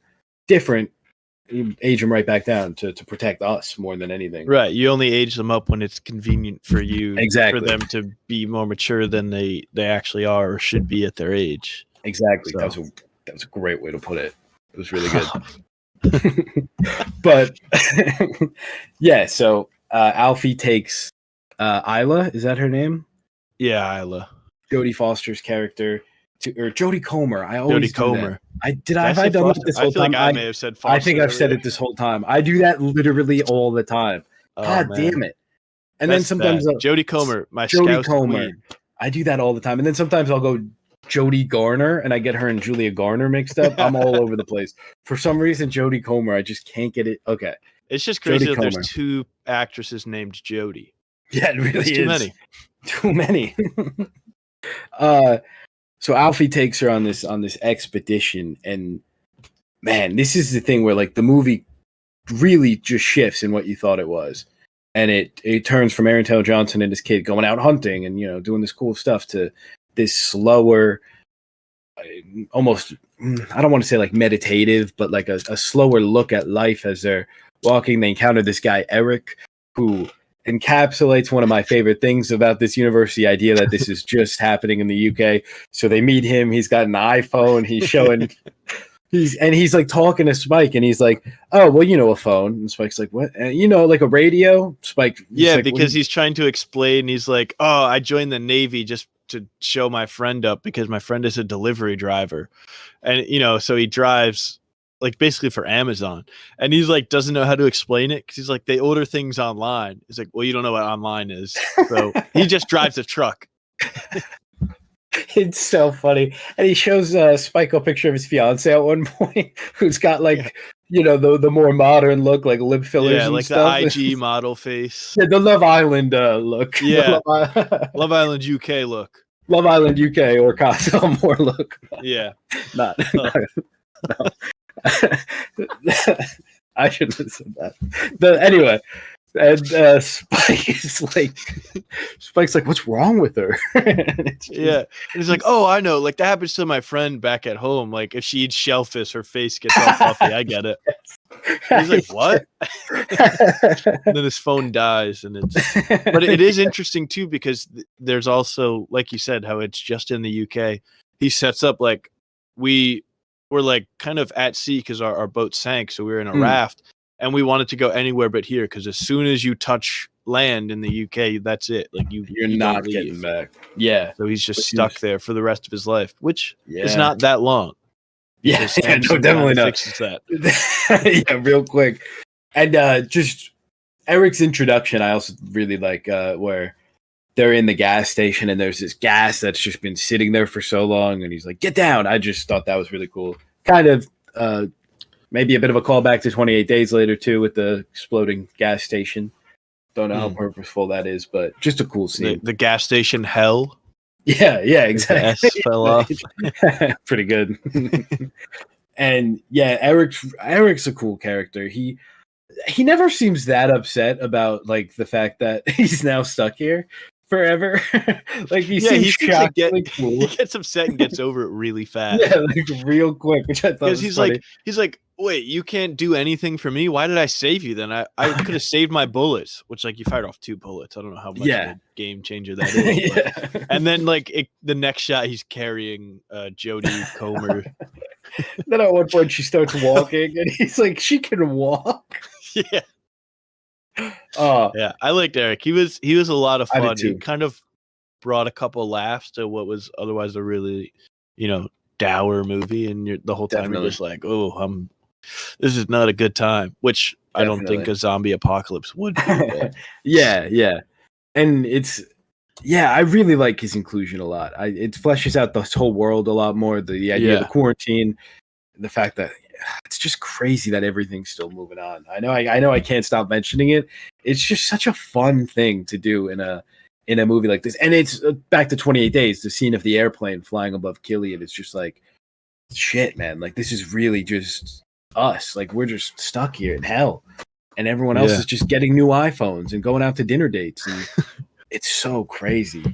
different, you age them right back down to protect us more than anything. Right. You only age them up when it's convenient for you, exactly, for them to be more mature than they actually are or should be at their age. Exactly. So. That was a great way to put it. It was really good. But so Alfie takes Isla. Is that her name? Yeah, Isla. Jodie Foster's character. Or Jodie Comer. I always Jodie Comer. Have I done that this whole time? Like I may have said Foster. I think I've said it this whole time. I do that literally all the time. God damn it. And then sometimes Jodie Comer, my Jodie Comer. Queen. I do that all the time. And then sometimes I'll go Jodie Garner, and I get her and Julia Garner mixed up. I'm all over the place. For some reason, Jodie Comer, I just can't get it. Okay. It's just crazy that there's two actresses named Jodie. Yeah, it really is. Too many. Too many. So Alfie takes her on this expedition, and man, this is the thing where like the movie really just shifts in what you thought it was, and it turns from Aaron Taylor Johnson and his kid going out hunting and doing this cool stuff to this slower, almost, I don't want to say like meditative, but like a slower look at life as they're walking. They encounter this guy Eric, who encapsulates one of my favorite things about this universe, the idea that this is just happening in the UK. So they meet him, he's got an iPhone, he's showing he's like talking to Spike, and he's like, "Oh, well, a phone." And Spike's like, "What? Like a radio?" Spike, like, because he's trying to explain. He's like, "Oh, I joined the Navy just to show my friend up because my friend is a delivery driver." And so he drives like basically for Amazon, and he's like doesn't know how to explain it because he's like, they order things online. He's like, well, you don't know what online is, so he just drives a truck. It's so funny, and he shows Spike a picture of his fiance at one point, who's got like the more modern look, like lip fillers, and like stuff. The IG model face, the Love Island look, Love Island UK look, Love Island UK or Casa Amor look. Not. No. I shouldn't have said that. Anyway, and Spike's like, "What's wrong with her?" And he's like, "Oh, I know. Like that happens to my friend back at home. Like if she eats shellfish, her face gets all puffy. I get it." He's like, "What?" And then his phone dies, and but it is interesting too because there's also, like you said, how it's just in the UK. He sets up like we're like kind of at sea because our boat sank, so we were in a raft, and we wanted to go anywhere but here because as soon as you touch land in the UK, that's it. Like you're not getting back. Yeah. So he's just stuck there for the rest of his life, which is not that long. Yeah, Yeah, no, definitely not. fixes that. Yeah, real quick. And just Eric's introduction, I also really like where they're in the gas station and there's this gas that's just been sitting there for so long, and he's like, "Get down!" I just thought that was really cool. Kind of maybe a bit of a callback to 28 Days Later too, with the exploding gas station. Don't know how purposeful that is, but just a cool scene. The gas station hell. Yeah, exactly. The S fell off. Pretty good. And yeah, Eric's a cool character. He never seems that upset about like the fact that he's now stuck here forever. Like he seems shockingly cool. He gets upset and gets over it really fast. Yeah, like real quick, which I thought was funny. He's like, wait, you can't do anything for me? Why did I save you then? I could have saved my bullets, which like you fired off 2 bullets. I don't know how much of a game changer that is. But, and then like the next shot, he's carrying Jodie Comer. Then at one point she starts walking, and he's like, "She can walk." Yeah. Yeah, I liked Eric. He was a lot of fun. He kind of brought a couple laughs to what was otherwise a really, dour movie, and the whole time you're just like, "Oh, this is not a good time," which I don't think a zombie apocalypse would be. But. Yeah. And I really like his inclusion a lot. It fleshes out this whole world a lot more. The idea of the quarantine, the fact that it's just crazy that everything's still moving on. I know I can't stop mentioning it. It's just such a fun thing to do in a movie like this. And it's back to 28 Days, the scene of the airplane flying above Killian. It's just like, shit, man. Like, this is really just us. Like, we're just stuck here in hell. And everyone else is just getting new iPhones and going out to dinner dates. And it's so crazy.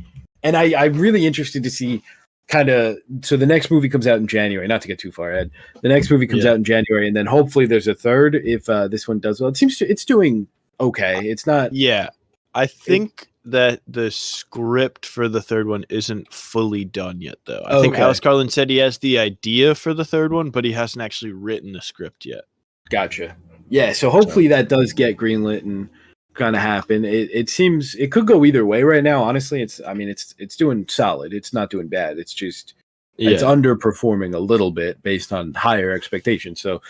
And I'm really interested to see so the next movie comes out in January, not to get too far ahead. The next movie comes out in January, and then hopefully there's a third if this one does well. It seems it's doing okay. It's not. Yeah. I think that the script for the third one isn't fully done yet, though. I think Alex Garland said he has the idea for the third one, but he hasn't actually written the script yet. Gotcha. Yeah, so hopefully that does get greenlit and kind of happen. It seems it could go either way right now. Honestly, it's doing solid. It's not doing bad. It's just it's underperforming a little bit based on higher expectations. So,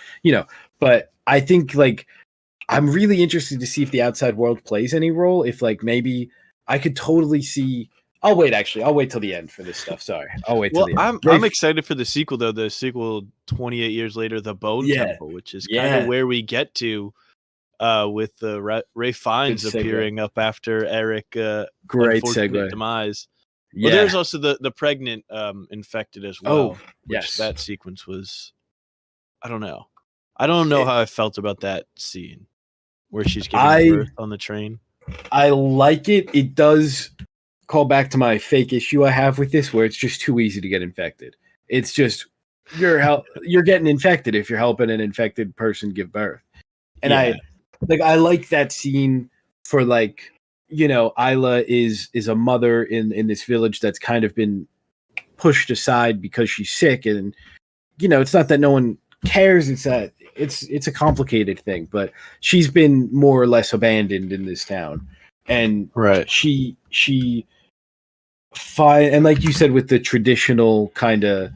but I think like I'm really interested to see if the outside world plays any role. If like maybe I could totally see. I'll wait till the end for this stuff. Sorry. I'll wait till the end. I'm excited for the sequel though. The sequel 28 years later, The Bone Temple, which is kind of where we get to with the Ray Fiennes appearing up after Eric great segue demise. Well, there's also the pregnant infected as well. Oh, which that sequence was I don't know how I felt about that scene where she's giving birth on the train. I like it. It does call back to my fake issue I have with this, where it's just too easy to get infected. It's just you're getting infected if you're helping an infected person give birth. And I like that scene for like, Isla is a mother in this village that's kind of been pushed aside because she's sick, and it's not that no one cares, it's that it's a complicated thing, but she's been more or less abandoned in this town. And she and like you said, with the traditional kind of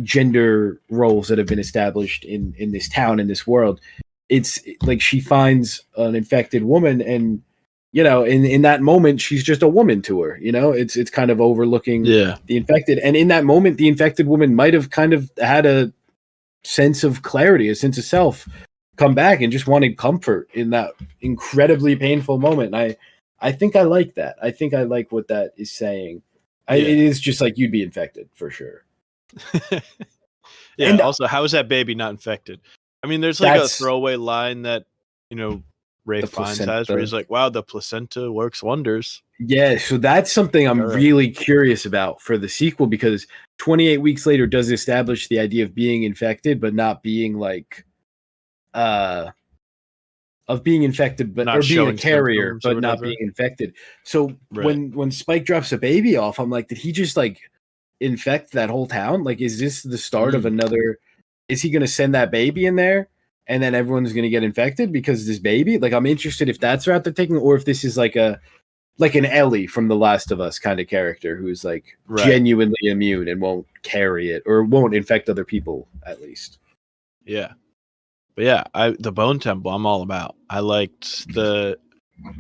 gender roles that have been established in this town, in this world, it's like she finds an infected woman, and in that moment she's just a woman to her. It's kind of overlooking the infected, and in that moment the infected woman might have kind of had a sense of clarity, a sense of self, come back and just wanted comfort in that incredibly painful moment. And I think I like that. I think I like what that is saying. It is just like you'd be infected for sure. And also, how is that baby not infected? I mean, there's like a throwaway line that Ray Fiennes has where he's like, "Wow, the placenta works wonders." Yeah, so that's something I'm really curious about for the sequel, because 28 weeks later does establish the idea of being infected, but not being like of being infected, but or being a carrier, but not being infected. So when Spike drops a baby off, I'm like, did he just like infect that whole town? Like, is this the start of another? Is he going to send that baby in there, and then everyone's going to get infected because of this baby? Like, I'm interested if that's the route they're taking, or if this is like like an Ellie from The Last of Us kind of character who's like genuinely immune and won't carry it or won't infect other people, at least. Yeah. But yeah, the Bone Temple I'm all about. I liked the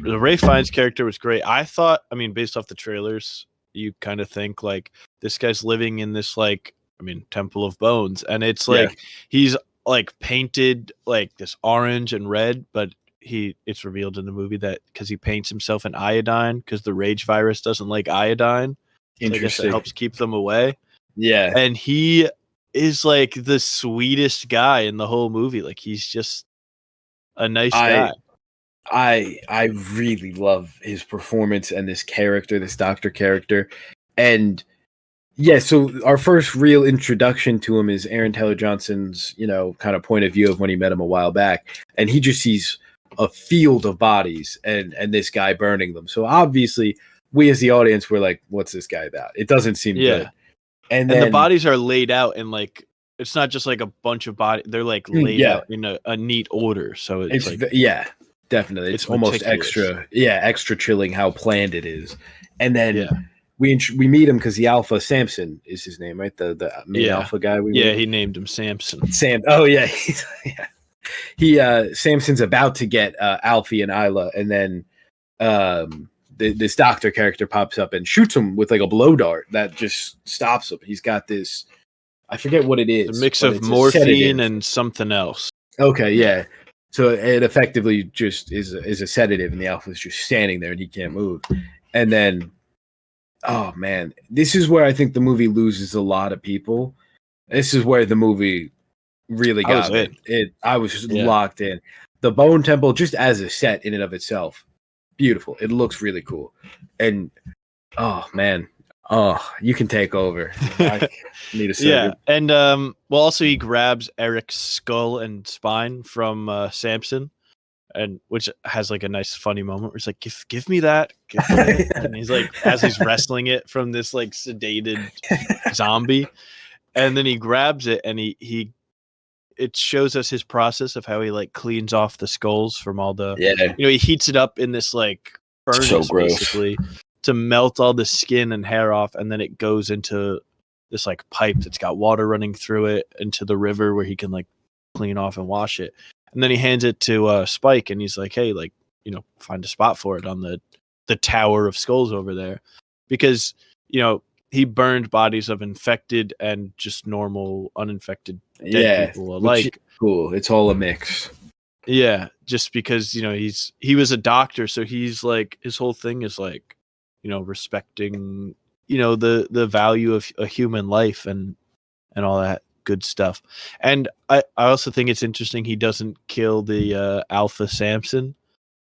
Ray Fiennes character was great. I thought, I mean, based off the trailers, you kind of think like this guy's living in this like, I mean, Temple of Bones, and it's like he's like painted like this orange and red, but it's revealed in the movie that because he paints himself in iodine because the rage virus doesn't like iodine. So I guess it helps keep them away. Yeah. And he is like the sweetest guy in the whole movie. Like he's just a nice guy. I really love his performance and this character, this doctor character. And yeah, so our first real introduction to him is Aaron Taylor Johnson's, kind of point of view of when he met him a while back. And he just sees a field of bodies and this guy burning them. So obviously we as the audience were like, what's this guy about? It doesn't seem good. And then the bodies are laid out in like, it's not just like a bunch of bodies. They're like laid out in a neat order. So it's like, definitely. It's almost extra chilling how planned it is. And then we meet him because the Alpha Samson is his name, right? The main Alpha guy. He named him Samson. Oh yeah. Samson's about to get Alfie and Isla, and then this doctor character pops up and shoots him with like a blow dart that just stops him. He's got this, I forget what it is. A mix of morphine and something else. Okay, yeah. So it effectively just is a sedative, and the Alpha's just standing there and he can't move. And then, oh man, this is where I think the movie loses a lot of people. This is where the movie really got me. I was just locked in. The Bone Temple, just as a set in and of itself, beautiful. It looks really cool. And oh man, you can take over. I need a second. Yeah, and also he grabs Eric's skull and spine from Samson, and which has like a nice funny moment where he's like, give me that. And he's like, as he's wrestling it from this like sedated zombie, and then he grabs it and it shows us his process of how he like cleans off the skulls from all the he heats it up in this like furnace basically to melt all the skin and hair off, and then it goes into this like pipe that's got water running through it into the river where he can like clean off and wash it. And then he hands it to Spike and he's like, hey, like, find a spot for it on the tower of skulls over there, because he burned bodies of infected and just normal uninfected dead people alike. Cool. It's all a mix. Yeah, just because he was a doctor, so he's like his whole thing is like respecting the value of a human life and all that good stuff. And I also think it's interesting he doesn't kill the Alpha Samson.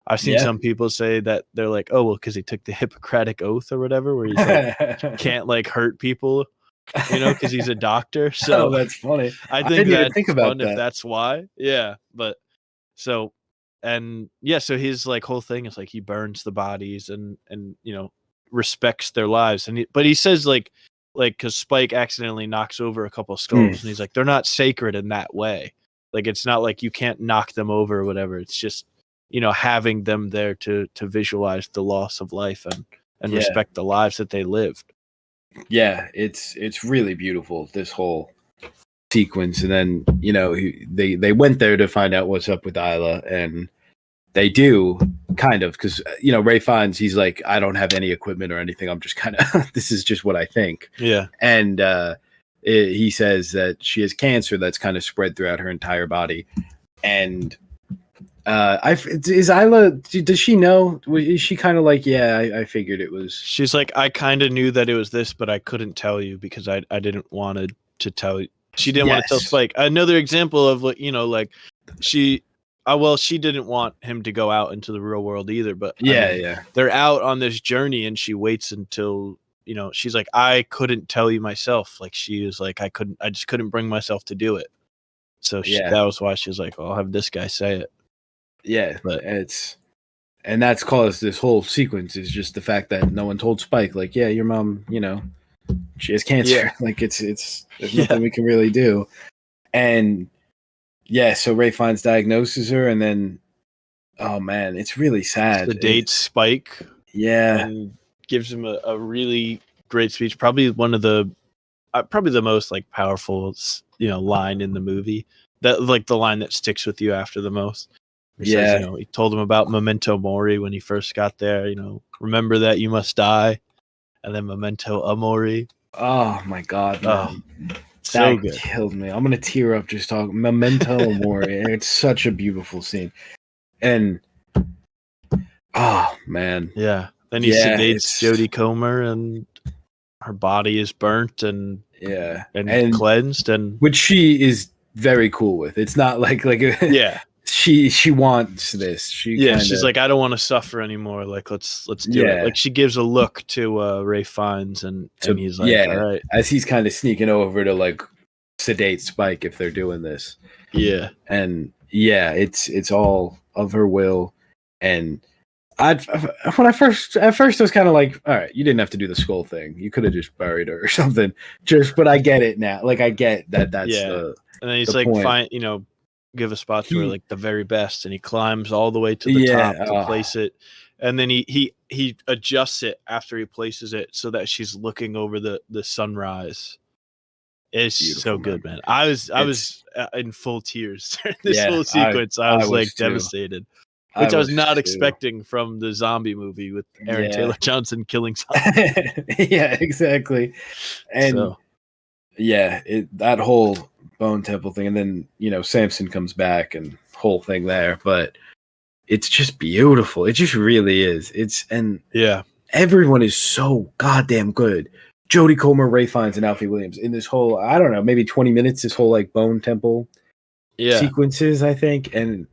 I've seen some people say that they're like, oh well, because he took the Hippocratic Oath or whatever, where he's like can't like hurt people, because he's a doctor. So that's funny. I think that's fun if that's why. Yeah, but so so his like whole thing is like he burns the bodies and respects their lives, but he says like because Spike accidentally knocks over a couple of skulls, and he's like, they're not sacred in that way. Like it's not like you can't knock them over or whatever. It's just having them there to visualize the loss of life and respect the lives that they lived. Yeah, it's really beautiful, this whole sequence. And then they went there to find out what's up with Isla, and they do kind of, because Ray Fiennes, he's like, I don't have any equipment or anything, I'm just kind of this is just what I think. And he says that she has cancer that's kind of spread throughout her entire body. And is Isla, does she know? Is she kind of like, I figured it was? She's like, I kind of knew that it was this, but I couldn't tell you because I didn't want to tell you. She didn't want to tell Spike. Another example of like, she didn't want him to go out into the real world either, but they're out on this journey and she waits until, she's like, I couldn't tell you myself. Like she was like, I just couldn't bring myself to do it. So that was why she was like, well, I'll have this guy say it. Yeah, but and that's caused this whole sequence is just the fact that no one told Spike, like, your mom, she has cancer. Like there's nothing we can really do. And so Ray Fiennes diagnoses her, and then oh man, it's really sad. The date Spike. Yeah. and gives him a really great speech. Probably one of the probably the most like powerful line in the movie. That like the line that sticks with you after the most. He says, he told him about memento mori when he first got there. Remember that you must die, and then memento amori. Oh my God, man. So That good. killed me. I'm gonna tear up just talking memento mori. It's such a beautiful scene, and oh man, Yeah. Then he sedates Jodie Comer, and her body is burnt and cleansed, and which she is very cool with. It's not like yeah. She wants this. She's like, I don't want to suffer anymore. Like, let's do it. Like, she gives a look to Ray Fiennes, and he's like, all right. As he's kind of sneaking over to like sedate Spike if they're doing this. Yeah, and it's all of her will. And at first I was kind of like, all right, you didn't have to do the skull thing. You could have just buried her or something. But I get it now. Like, I get that's the. And then he's the like, point. fine, give a spot to her, like the very best, and he climbs all the way to the top to place it, and then he adjusts it after he places it so that she's looking over the sunrise. It's so good, man. I was in full tears during this whole sequence. I was like devastated, which I was not expecting from the zombie movie with Aaron Taylor Johnson killing zombies. Yeah, exactly. And that whole Bone Temple thing, and then Samson comes back and whole thing there, but it's just beautiful. It just really is. Everyone is so goddamn good. Jodie Comer, Ray Fiennes, and Alfie Williams in this whole, I don't know, maybe 20 minutes, this whole like Bone Temple sequences, I think, and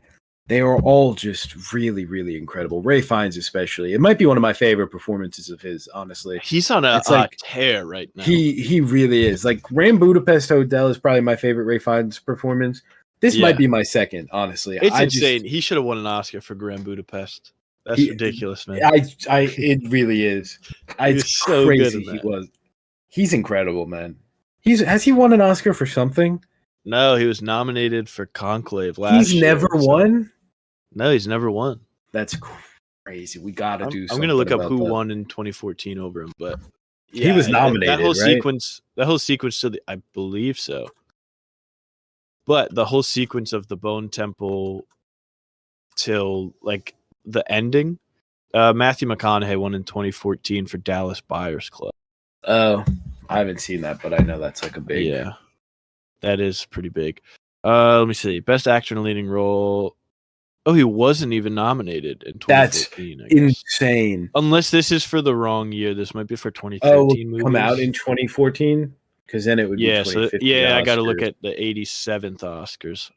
they are all just really, really incredible. Ray Fiennes especially. It might be one of my favorite performances of his, honestly. He's on a tear right now. He really is. Like, Grand Budapest Hotel is probably my favorite Ray Fiennes performance. This might be my second, honestly. It's insane. He should have won an Oscar for Grand Budapest. That's ridiculous, man. It really is. It's so crazy he was. He's incredible, man. Has he won an Oscar for something? No, he was nominated for Conclave last year. He's never won? No, he's never won. That's crazy. We got to do something. I'm going to look up who won in 2014 over him, but he was nominated, that whole right? sequence I believe so. But the whole sequence of the Bone Temple till like the ending, Matthew McConaughey won in 2014 for Dallas Buyers Club. Oh, I haven't seen that, but I know that's like a big. Yeah, that is pretty big. Let me see. Best actor in a leading role. Oh, he wasn't even nominated in 2014. That's insane. Unless this is for the wrong year. This might be for 2013 movies. Come out in 2014? Because then it would be 2015. I got to look at the 87th Oscars.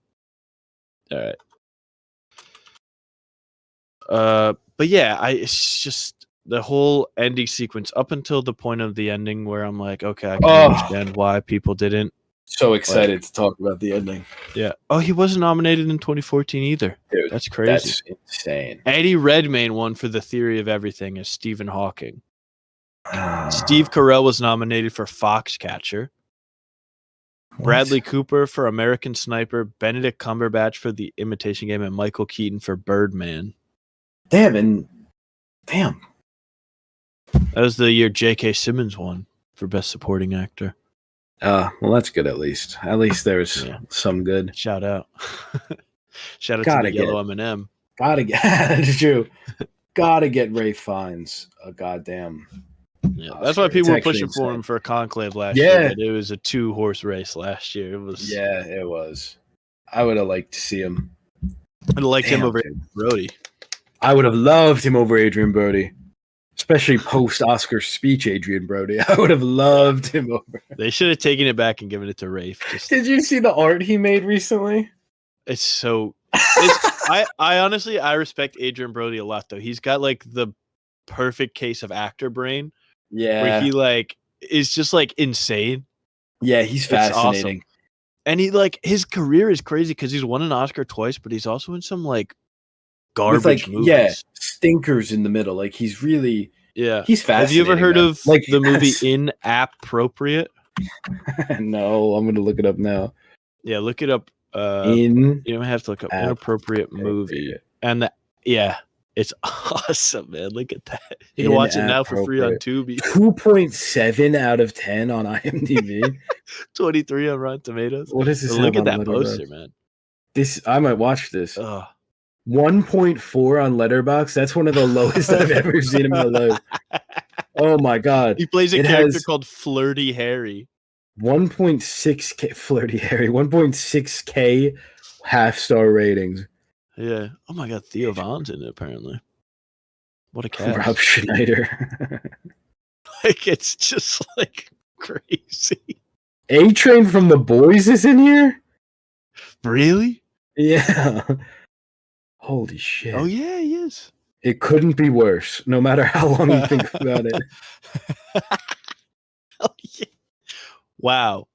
All right. But yeah, it's just the whole ending sequence up until the point of the ending where I'm like, okay, I can understand why people didn't. So excited to talk about the ending. Yeah. Oh, he wasn't nominated in 2014 either. Dude, that's crazy. That's insane. Eddie Redmayne won for The Theory of Everything as Stephen Hawking. Steve Carell was nominated for Foxcatcher. Bradley Cooper for American Sniper, Benedict Cumberbatch for The Imitation Game, and Michael Keaton for Birdman. Damn. That was the year J.K. Simmons won for Best Supporting Actor. Well, that's good at least. At least there's some good. Shout out. Shout out to the Yellow M&M. That's true. Gotta get Ray Fiennes a goddamn. Yeah, that's why people were pushing for him for a Conclave last year. But it was a 2-horse race last year. It was. Yeah, it was. I would have liked to see him. I'd have liked him over Adrian Brody. I would have loved him over Adrian Brody. Especially post-Oscar speech, Adrian Brody. I would have loved him over. They should have taken it back and given it to Rafe. Did you see the art he made recently? It's so... I honestly, I respect Adrian Brody a lot, though. He's got, like, the perfect case of actor brain. Yeah. Where he, like, is just, like, insane. Yeah, he's fascinating. Awesome. And he, like, his career is crazy because he's won an Oscar twice, but he's also in some, like, garbage movies. Yeah, stinkers in the middle. Like, he's really he's fascinating. Have you ever heard of like the movie Inappropriate? No, I'm gonna look it up now. Yeah, look it up. You don't have to look up Inappropriate movie. And It's awesome, man. Look at that. You can watch it now for free on Tubi. 2.7 out of 10 on IMDb. 23 on Rotten Tomatoes. What does this Look have at on that poster, man. I might watch this. Ugh. 1.4 on Letterboxd. That's one of the lowest I've ever seen in my life. Oh my god. He plays a character called Flirty Harry. 1.6K Flirty Harry. 1.6K half-star ratings. Yeah. Oh my god, Theo Von's in it apparently. What a cast. Rob Schneider. Like it's just like crazy. A-Train from The Boys is in here? Really? Yeah. Holy shit. Oh yeah, he is. It couldn't be worse, no matter how long you think about it. Oh, yeah. Wow.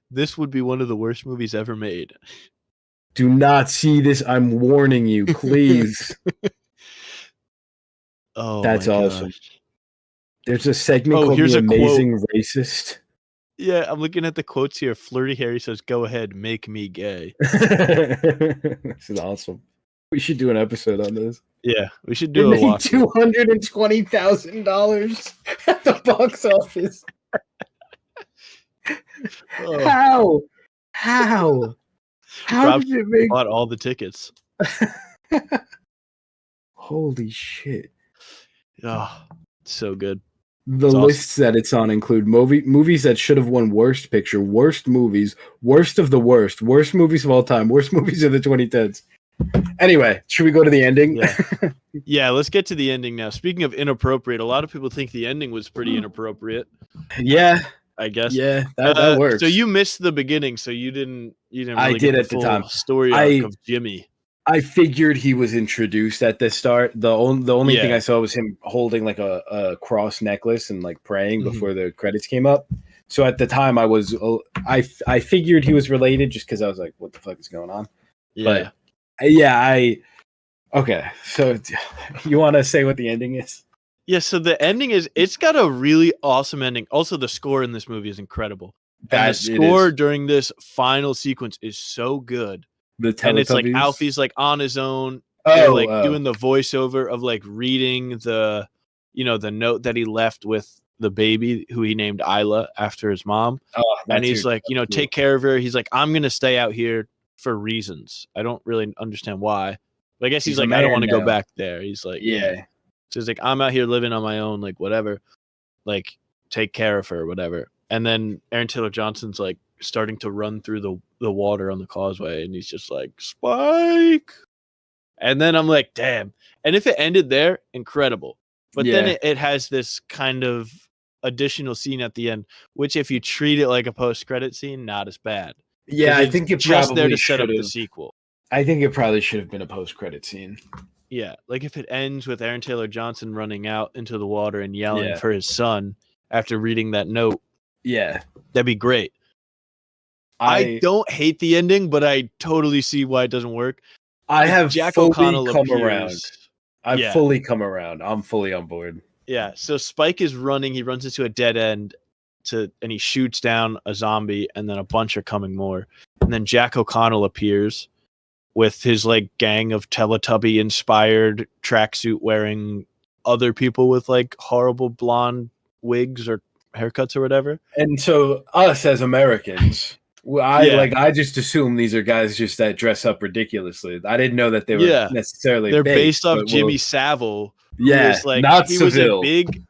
This would be one of the worst movies ever made. Do not see this. I'm warning you, please. Oh, that's awesome. Gosh. There's a segment called The Amazing Racist. Yeah, I'm looking at the quotes here. Flirty Harry says, "Go ahead, make me gay." This is awesome. We should do an episode on this. Yeah, we should do a walk. $220,000 at the box office. Oh. How Rob did it make? Bought all the tickets. Holy shit! Oh, so good. The lists that it's on include movies that should have won Worst Picture, Worst Movies, Worst of the Worst, Worst Movies of All Time, Worst Movies of the 2010s. Anyway, should we go to the ending? Yeah, let's get to the ending now. Speaking of inappropriate, a lot of people think the ending was pretty inappropriate. Yeah, I guess. Yeah, that works. So you missed the beginning, so you didn't. Really I did at the time. Story arc of Jimmy. I figured he was introduced at the start. The only thing I saw was him holding like a cross necklace and like praying before the credits came up. So at the time, I figured he was related just because I was like, "What the fuck is going on?" Yeah. But okay. So you want to say what the ending is? Yeah. So the ending is it's got a really awesome ending. Also, the score in this movie is incredible. And the score during this final sequence is so good. And it's like Alfie's like on his own. They're like doing the voiceover of like reading the note that he left with the baby who he named Isla after his mom. And he's like, take care of her. He's like, I'm going to stay out here for reasons. I don't really understand why. But I guess he's like, I don't want to go back there. He's like, yeah. So he's like, I'm out here living on my own, like whatever. Like, take care of her, whatever. And then Aaron Taylor Johnson's like starting to run through the water on the causeway, and he's just like, Spike. And then I'm like, damn. And if it ended there, incredible. But then it has this kind of additional scene at the end, which if you treat it like a post-credit scene, not as bad. Yeah, I think it just there to set up the sequel. I think it probably should have been a post-credit scene. Yeah, like if it ends with Aaron Taylor Johnson running out into the water and yelling for his son after reading that note. Yeah, that'd be great. I don't hate the ending, but I totally see why it doesn't work. I have Jack O'Connell come around. I've fully come around. I'm fully on board. Yeah, so Spike is running. He runs into a dead end and he shoots down a zombie, and then a bunch are coming more. And then Jack O'Connell appears with his like gang of Teletubby inspired tracksuit wearing other people with like horrible blonde wigs or haircuts or whatever. And so us as Americans, I just assume these are guys just that dress up ridiculously. I didn't know that they were necessarily they're based off Jimmy Savile. Yeah, like, not he Seville. Was a big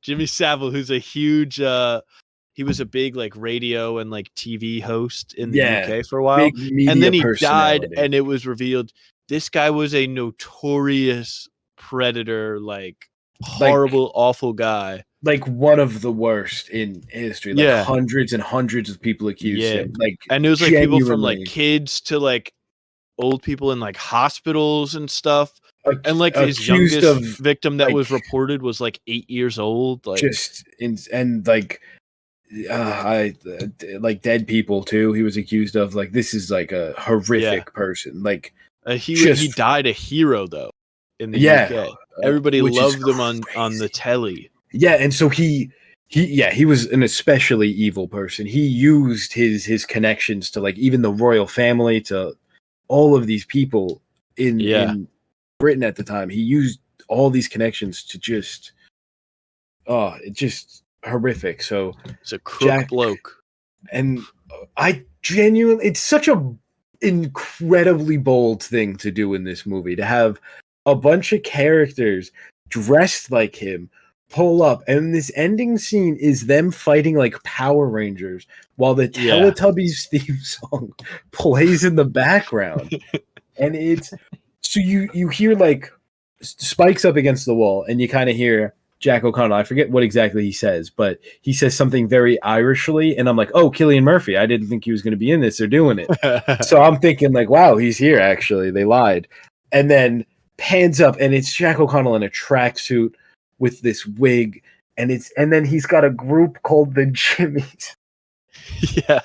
Jimmy Savile, who's a huge he was a big like radio and like TV host in the UK for a while. And then he died, and it was revealed this guy was a notorious predator, like horrible, awful guy. Like one of the worst in history. Like hundreds and hundreds of people accused him. Like, and it was like people from like kids to like old people in like hospitals and stuff. And like his youngest victim that was reported was like 8 years old. Like like dead people too. He was accused of. Like, this is like a horrific person. Like he died a hero though in the UK. Everybody loved him on the telly. Yeah, and so he was an especially evil person. He used his connections to like even the royal family, to all of these people in Britain at the time. He used all these connections to just it's just horrific. So It's a crook Jack bloke. and I genuinely, it's such a incredibly bold thing to do in this movie, to have a bunch of characters dressed like him pull up, and this ending scene is them fighting like Power Rangers while the Teletubbies theme song plays in the background. And it's so you hear like Spike's up against the wall, and you kind of hear Jack O'Connell. I forget what exactly he says, but he says something very Irishly, and I'm like, oh, Cillian Murphy. I didn't think he was going to be in this. They're doing it. So I'm thinking like, wow, he's here. Actually, they lied. And then pans up, and it's Jack O'Connell in a tracksuit with this wig, and then he's got a group called the Jimmies. Yeah.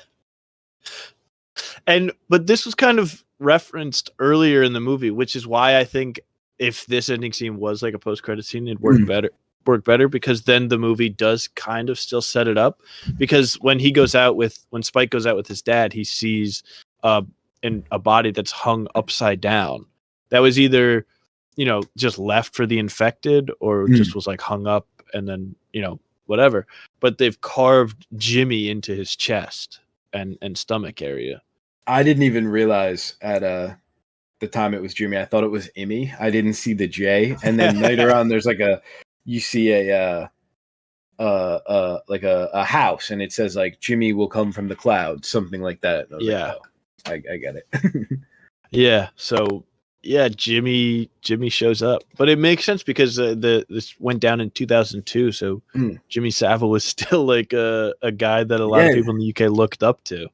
But this was kind of referenced earlier in the movie, which is why I think if this ending scene was like a post-credit scene, it'd work better, because then the movie does kind of still set it up. Because when Spike goes out with his dad, he sees in a body that's hung upside down. That was either, just left for the infected, or just was like hung up and then, whatever. But they've carved Jimmy into his chest and stomach area. I didn't even realize at the time it was Jimmy. I thought it was Emmy. I didn't see the J. And then later on, there's like you see a house, and it says like Jimmy will come from the clouds, something like that. Yeah, like, oh, I get it. Yeah. So yeah, Jimmy shows up, but it makes sense because this went down in 2002. So Jimmy Savile was still like a guy that a lot of people in the UK looked up to.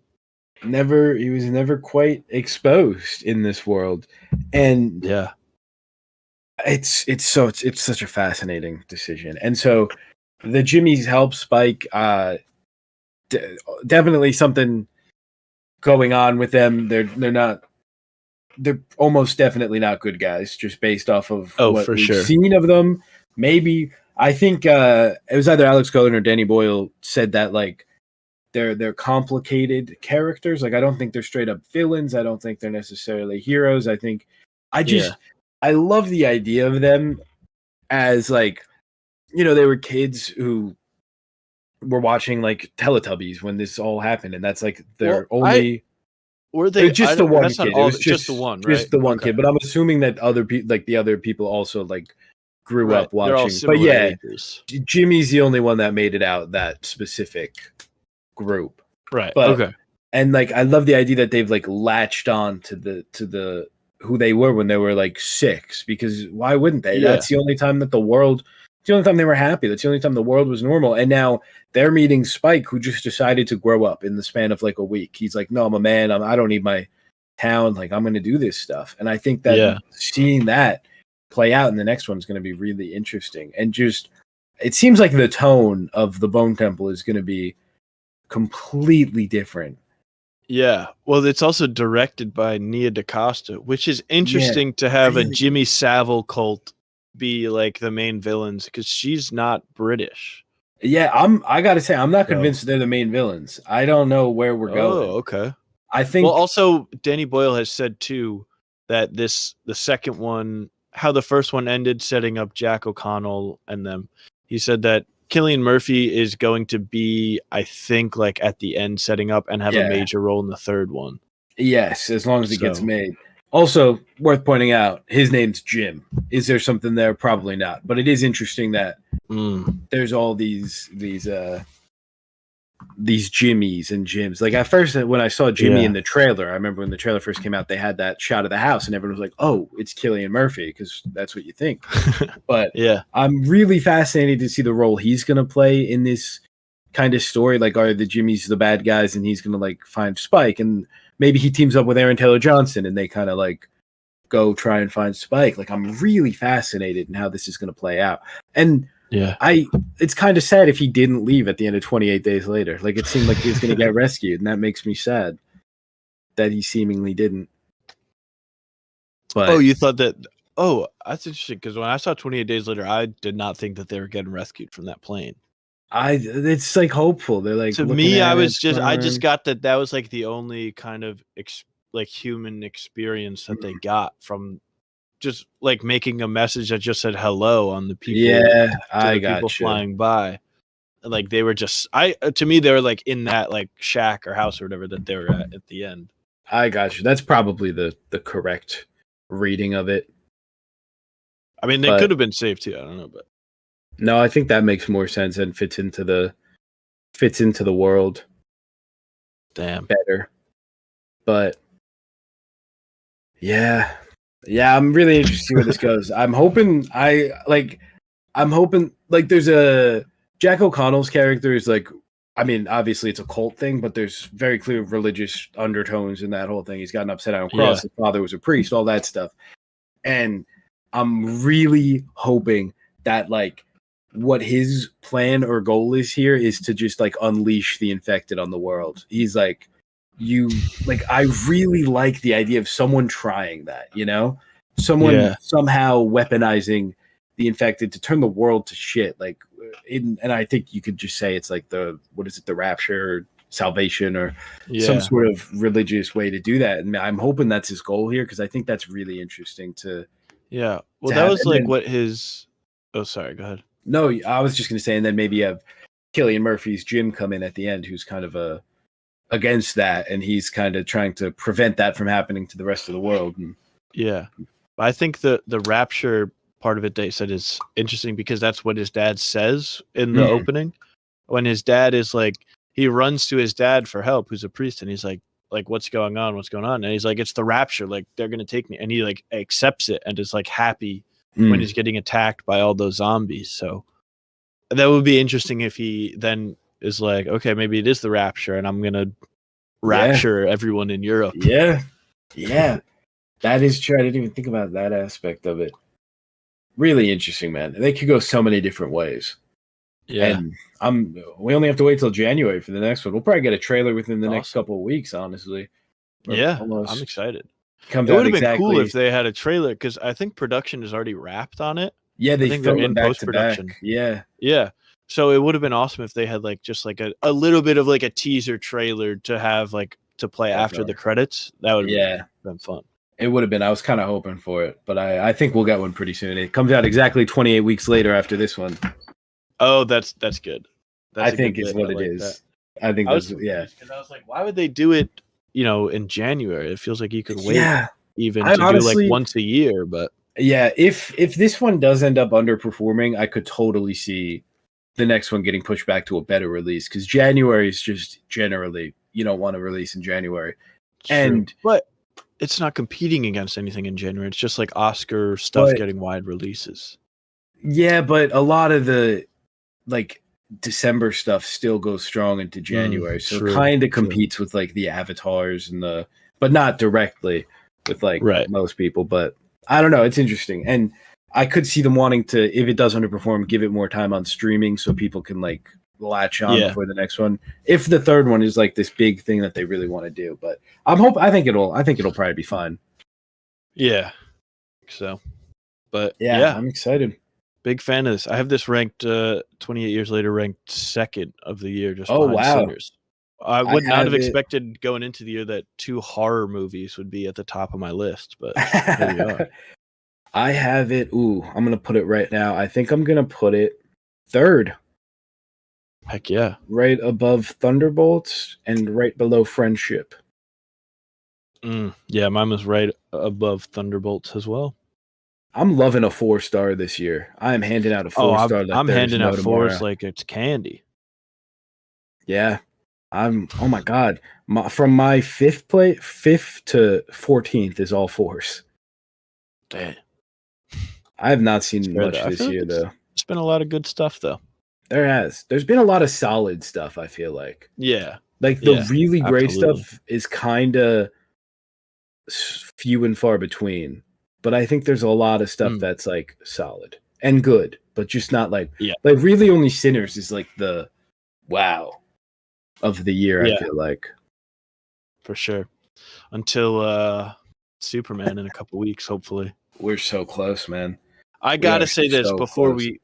He was never quite exposed in this world, and yeah, it's such a fascinating decision. And so the Jimmies help Spike. Definitely something going on with them. They're almost definitely not good guys, just based off of what we've seen of them. Maybe I think it was either Alex Cohen or Danny Boyle said that like they're complicated characters. Like I don't think they're straight up villains. I don't think they're necessarily heroes. I love the idea of them as like, they were kids who were watching like Teletubbies when this all happened, and that's like their only. Were they just the one kid? It was just the one, right? Just the one kid. But I'm assuming that the other people also like grew up watching. But yeah, ages. Jimmy's the only one that made it out that specific group, right? But, and like I love the idea that they've like latched on to the who they were when they were like 6, because why wouldn't they? Yeah. That's the only time that the only time they were happy. That's the only time the world was normal. And now they're meeting Spike, who just decided to grow up in the span of like a week. He's like, no, I'm a man. I don't need my town. Like, I'm going to do this stuff. And I think that seeing that play out in the next one is going to be really interesting. And just, it seems like the tone of the Bone Temple is going to be completely different. Yeah. Well, it's also directed by Nia DaCosta, which is interesting to have a Jimmy Savile cult be like the main villains, because she's not British. Yeah, I gotta say, I'm not convinced they're the main villains. I don't know where we're going. Oh, okay. I think. Well, also Danny Boyle has said too that the second one, how the first one ended, setting up Jack O'Connell and them. He said that Cillian Murphy is going to be, I think, like at the end, setting up and have a major role in the third one. Yes, as long as it gets made. Also, worth pointing out, his name's Jim. Is there something there? Probably not. But it is interesting that there's all these Jimmies and Jims. Like at first, when I saw Jimmy in the trailer, I remember when the trailer first came out, they had that shot of the house, and everyone was like, "Oh, it's Cillian Murphy," because that's what you think. But I'm really fascinated to see the role he's going to play in this kind of story. Like, are the Jimmies the bad guys, and he's going to like find Spike, and maybe he teams up with Aaron Taylor Johnson, and they kind of like go try and find Spike. Like, I'm really fascinated in how this is going to play out. And it's kind of sad if he didn't leave at the end of 28 Days Later. Like, it seemed like he was going to get rescued, and that makes me sad that he seemingly didn't. But you thought that? Oh, that's interesting, because when I saw 28 Days Later, I did not think that they were getting rescued from that plane. It's like hopeful. They're like, to me, I just got that was like the only kind of like human experience that they got from just like making a message that just said hello on the people Yeah, to I the people got you. flying by. Like they were just to me they were like in that like shack or house or whatever that they were at the end. I got you. That's probably the correct reading of it. I mean, they But could have been safe too. I don't know, but no, I think that makes more sense and fits into the world damn. better. But yeah, I'm really interested to see where this goes. I'm hoping like there's a Jack O'Connell's character is like, I mean, obviously it's a cult thing, but there's very clear religious undertones in that whole thing. He's got an upside down cross. His father was a priest, all that stuff. And I'm really hoping that like what his plan or goal is here is to just like unleash the infected on the world. He's like, I really like the idea of someone trying that, someone somehow weaponizing the infected to turn the world to shit. And I think you could just say it's like the rapture or salvation or some sort of religious way to do that. And I'm hoping that's his goal here, because I think that's really interesting to. Yeah. Well, that was like what his. Oh, sorry. Go ahead. No, I was just going to say, and then maybe you have Cillian Murphy's Jim come in at the end, who's kind of against that, and he's kind of trying to prevent that from happening to the rest of the world. Yeah, I think the rapture part of it they said is interesting because that's what his dad says in the opening. When his dad is like, he runs to his dad for help, who's a priest, and he's like what's going on? And he's like, it's the rapture, like they're gonna take me, and he like accepts it and is like happy when he's getting attacked by all those zombies. So that would be interesting if he then is like, okay, maybe it is the rapture, and I'm gonna rapture everyone in Europe. Yeah, that is true. I didn't even think about that aspect of it. Really interesting, man. They could go so many different ways. Yeah, and we only have to wait till January for the next one. We'll probably get a trailer within the next couple of weeks, honestly. I'm excited. It would have been cool if they had a trailer, because I think production is already wrapped on it. Yeah, I think they're in post-production. Yeah. So it would have been awesome if they had like just like a little bit of like a teaser trailer to have like to play after the credits. That would have been fun. It would have been. I was kind of hoping for it, but I think we'll get one pretty soon. It comes out exactly 28 weeks later after this one. Oh, that's good. I think is what it is. I think that's because I was like, why would they do it? In January, it feels like you could wait even to honestly, do like once a year. But yeah, if this one does end up underperforming, I could totally see the next one getting pushed back to a better release, because January is just generally you don't want to release in January, but it's not competing against anything in January. It's just like Oscar stuff getting wide releases. Yeah, but a lot of the like December stuff still goes strong into January, so it kind of competes with like the Avatars and but not directly with like most people. But I don't know, it's interesting, and I could see them wanting to, if it does underperform, give it more time on streaming so people can like latch on before the next one. If the third one is like this big thing that they really want to do, but I think it'll probably be fine. Yeah. So, but I'm excited. Big fan of this. I have this ranked 28 years later, ranked second of the year, just behind Sinners. I would not have expected going into the year that 2 horror movies would be at the top of my list, but here we are. I have it. I'm going to put it right now. I think I'm going to put it third. Heck yeah. Right above Thunderbolts and right below Friendship. Yeah, mine was right above Thunderbolts as well. I'm loving a 4-star this year. I am handing out a 4-star. I'm handing out 4s like it's candy. Yeah. Oh my God. From my 5th to 14th is all 4s. Damn. I have not seen much this year, though. It's been a lot of good stuff, though. There's been a lot of solid stuff, I feel like. Yeah. Like the really great stuff is kind of few and far between. But I think there's a lot of stuff that's like solid and good, but just not like really only Sinners is like the wow of the year. I feel like, for sure, until Superman in a couple weeks, hopefully. We're so close, man. I gotta say this before we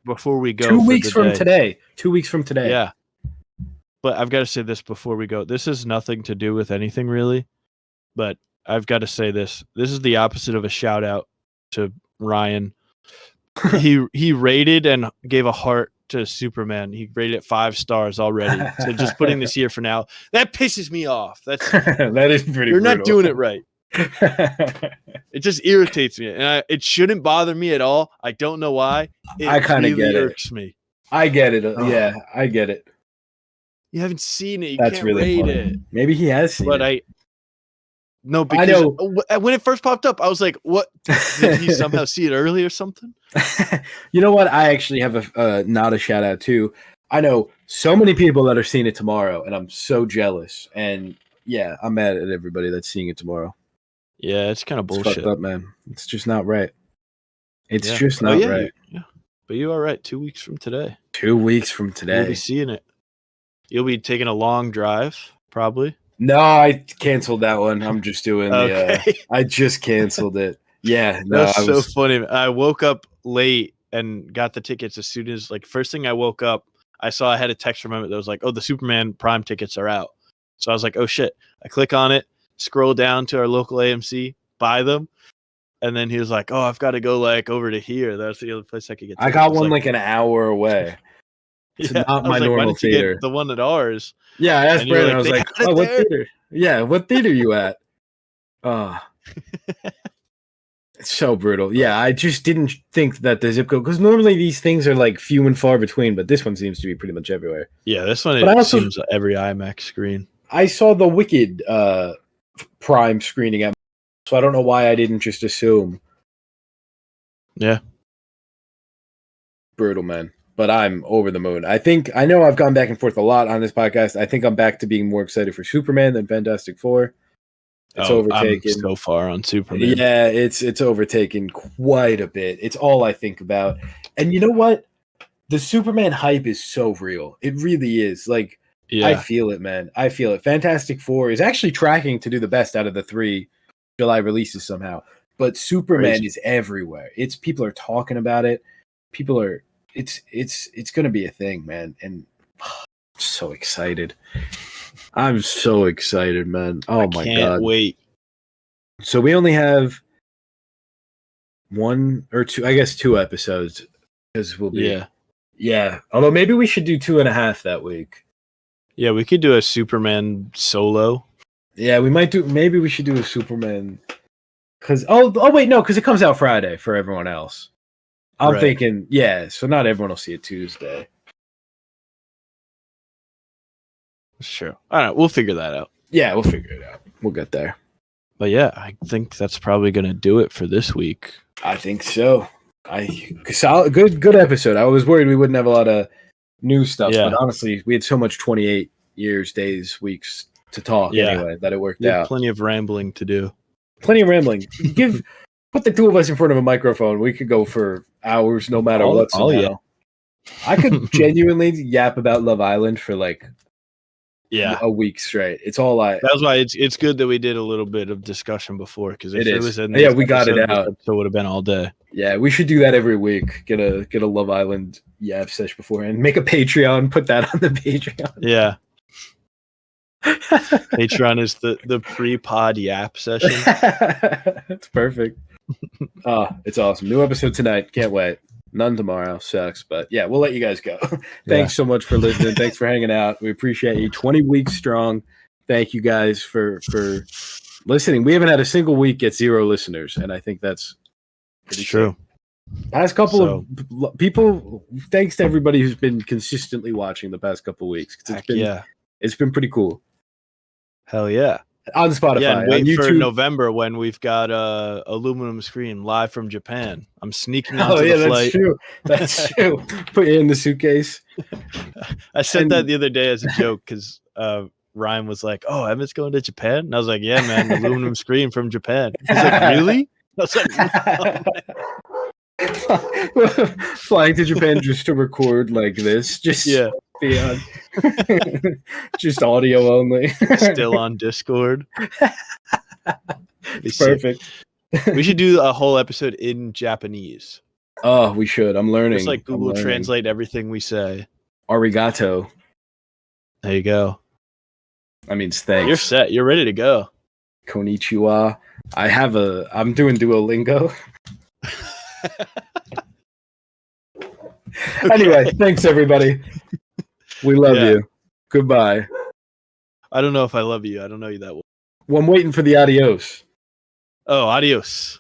go. 2 weeks from today. 2 weeks from today. Yeah, but I've got to say this before we go. This has nothing to do with anything really, but I've got to say this. This is the opposite of a shout out to Ryan. He rated and gave a heart to Superman. He rated it 5 stars already. So just putting this here for now. That pisses me off. That is pretty. You're brutal. not doing it right. It just irritates me, and it shouldn't bother me at all. I don't know why. I kind of really get it. Irks me. I get it. Yeah, I get it. You haven't seen it. You That's can't really rate funny. it. Maybe he has seen it. No, because when it first popped up, I was like, "What? Did he somehow see it early or something?" You know what? I actually have not a shout out too. I know so many people that are seeing it tomorrow, and I'm so jealous. And yeah, I'm mad at everybody that's seeing it tomorrow. Yeah, it's kind of bullshit. It's fucked up, man. It's just not right. It's just not right. Yeah, but you are right. 2 weeks from today. 2 weeks from today. You'll be seeing it. You'll be taking a long drive, probably. No, I canceled that one. I'm just doing I just canceled it. Yeah, no, that's so funny. I woke up late and got the tickets as soon as first thing I woke up. I saw I had a text from Emmett that was like, "Oh, the Superman Prime tickets are out." So I was like, "Oh shit!" I click on it, scroll down to our local AMC, buy them, and then he was like, "Oh, I've got to go over to here. That's the other place I could get tickets." I got one an hour away. It's not my normal theater. Get the one at ours. Yeah, I asked Brandon. I was like, "Oh, what theater? Yeah, what theater you at?" It's so brutal. Yeah, I just didn't think that the zip code, because normally these things are few and far between, but this one seems to be pretty much everywhere. Yeah, this one seems every IMAX screen. I saw the Wicked Prime screening at, so I don't know why I didn't just assume. Yeah, brutal, man. But I'm over the moon. I know I've gone back and forth a lot on this podcast. I think I'm back to being more excited for Superman than Fantastic Four. It's overtaken. I'm so far on Superman. Yeah, it's overtaken quite a bit. It's all I think about. And you know what? The Superman hype is so real. It really is. I feel it, man. I feel it. Fantastic Four is actually tracking to do the best out of the 3 July releases somehow. But Superman is everywhere. People are talking about it. It's going to be a thing, man. And I'm so excited. I'm so excited, man. Oh my God. I can't wait. So we only have 1 or 2, I guess 2 episodes, because we'll be. Yeah. Although maybe we should do 2.5 that week. Yeah, we could do a Superman solo. Yeah, we might do. Maybe we should do a Superman. Because wait, no, because it comes out Friday for everyone else. I'm thinking, so not everyone will see it Tuesday. Sure. All right, we'll figure that out. Yeah, we'll figure it out. We'll get there. But yeah, I think that's probably going to do it for this week. I think so. Good episode. I was worried we wouldn't have a lot of new stuff, but honestly, we had so much 28 years, days, weeks to talk anyway that it worked out. Plenty of rambling to do. Plenty of rambling. Put the 2 of us in front of a microphone. We could go for hours, no matter what. I could genuinely yap about Love Island for a week straight. It's all That's why it's good that we did a little bit of discussion before, because if it was we got it out. So it would have been all day. Yeah, we should do that every week. Get a Love Island yap session beforehand. Make a Patreon. Put that on the Patreon. Yeah. Patreon is the pre-pod yap session. It's perfect. It's awesome. New episode tonight. Can't wait. None tomorrow. Sucks, but yeah, we'll let you guys go. Thanks so much for listening. Thanks for hanging out. We appreciate you. 20 weeks strong. Thank you guys for listening. We haven't had a single week get 0 listeners, and I think that's pretty true. Past couple of people. Thanks to everybody who's been consistently watching the past couple of weeks. It's been pretty cool. Hell yeah. On Spotify. Yeah, and wait on YouTube. for November when we've got aluminum screen live from Japan. I'm sneaking onto the flight. That's true. Put you in the suitcase. I said that the other day as a joke because Ryan was like, "Oh, Emmett's going to Japan," and I was like, "Yeah, man, aluminum screen from Japan." He's like, "Really?" I was like, "Flying to Japan just to record like this." Be on just audio only. Still on Discord. It's perfect. We should do a whole episode in Japanese. Oh, we should. I'm learning. Just Google Translate everything we say. Arigato. There you go. That means thanks. You're set. You're ready to go. Konnichiwa. I'm doing Duolingo. Anyway, thanks everybody. We love you. Goodbye. I don't know if I love you. I don't know you that well. Well, I'm waiting for the adios. Oh, adios.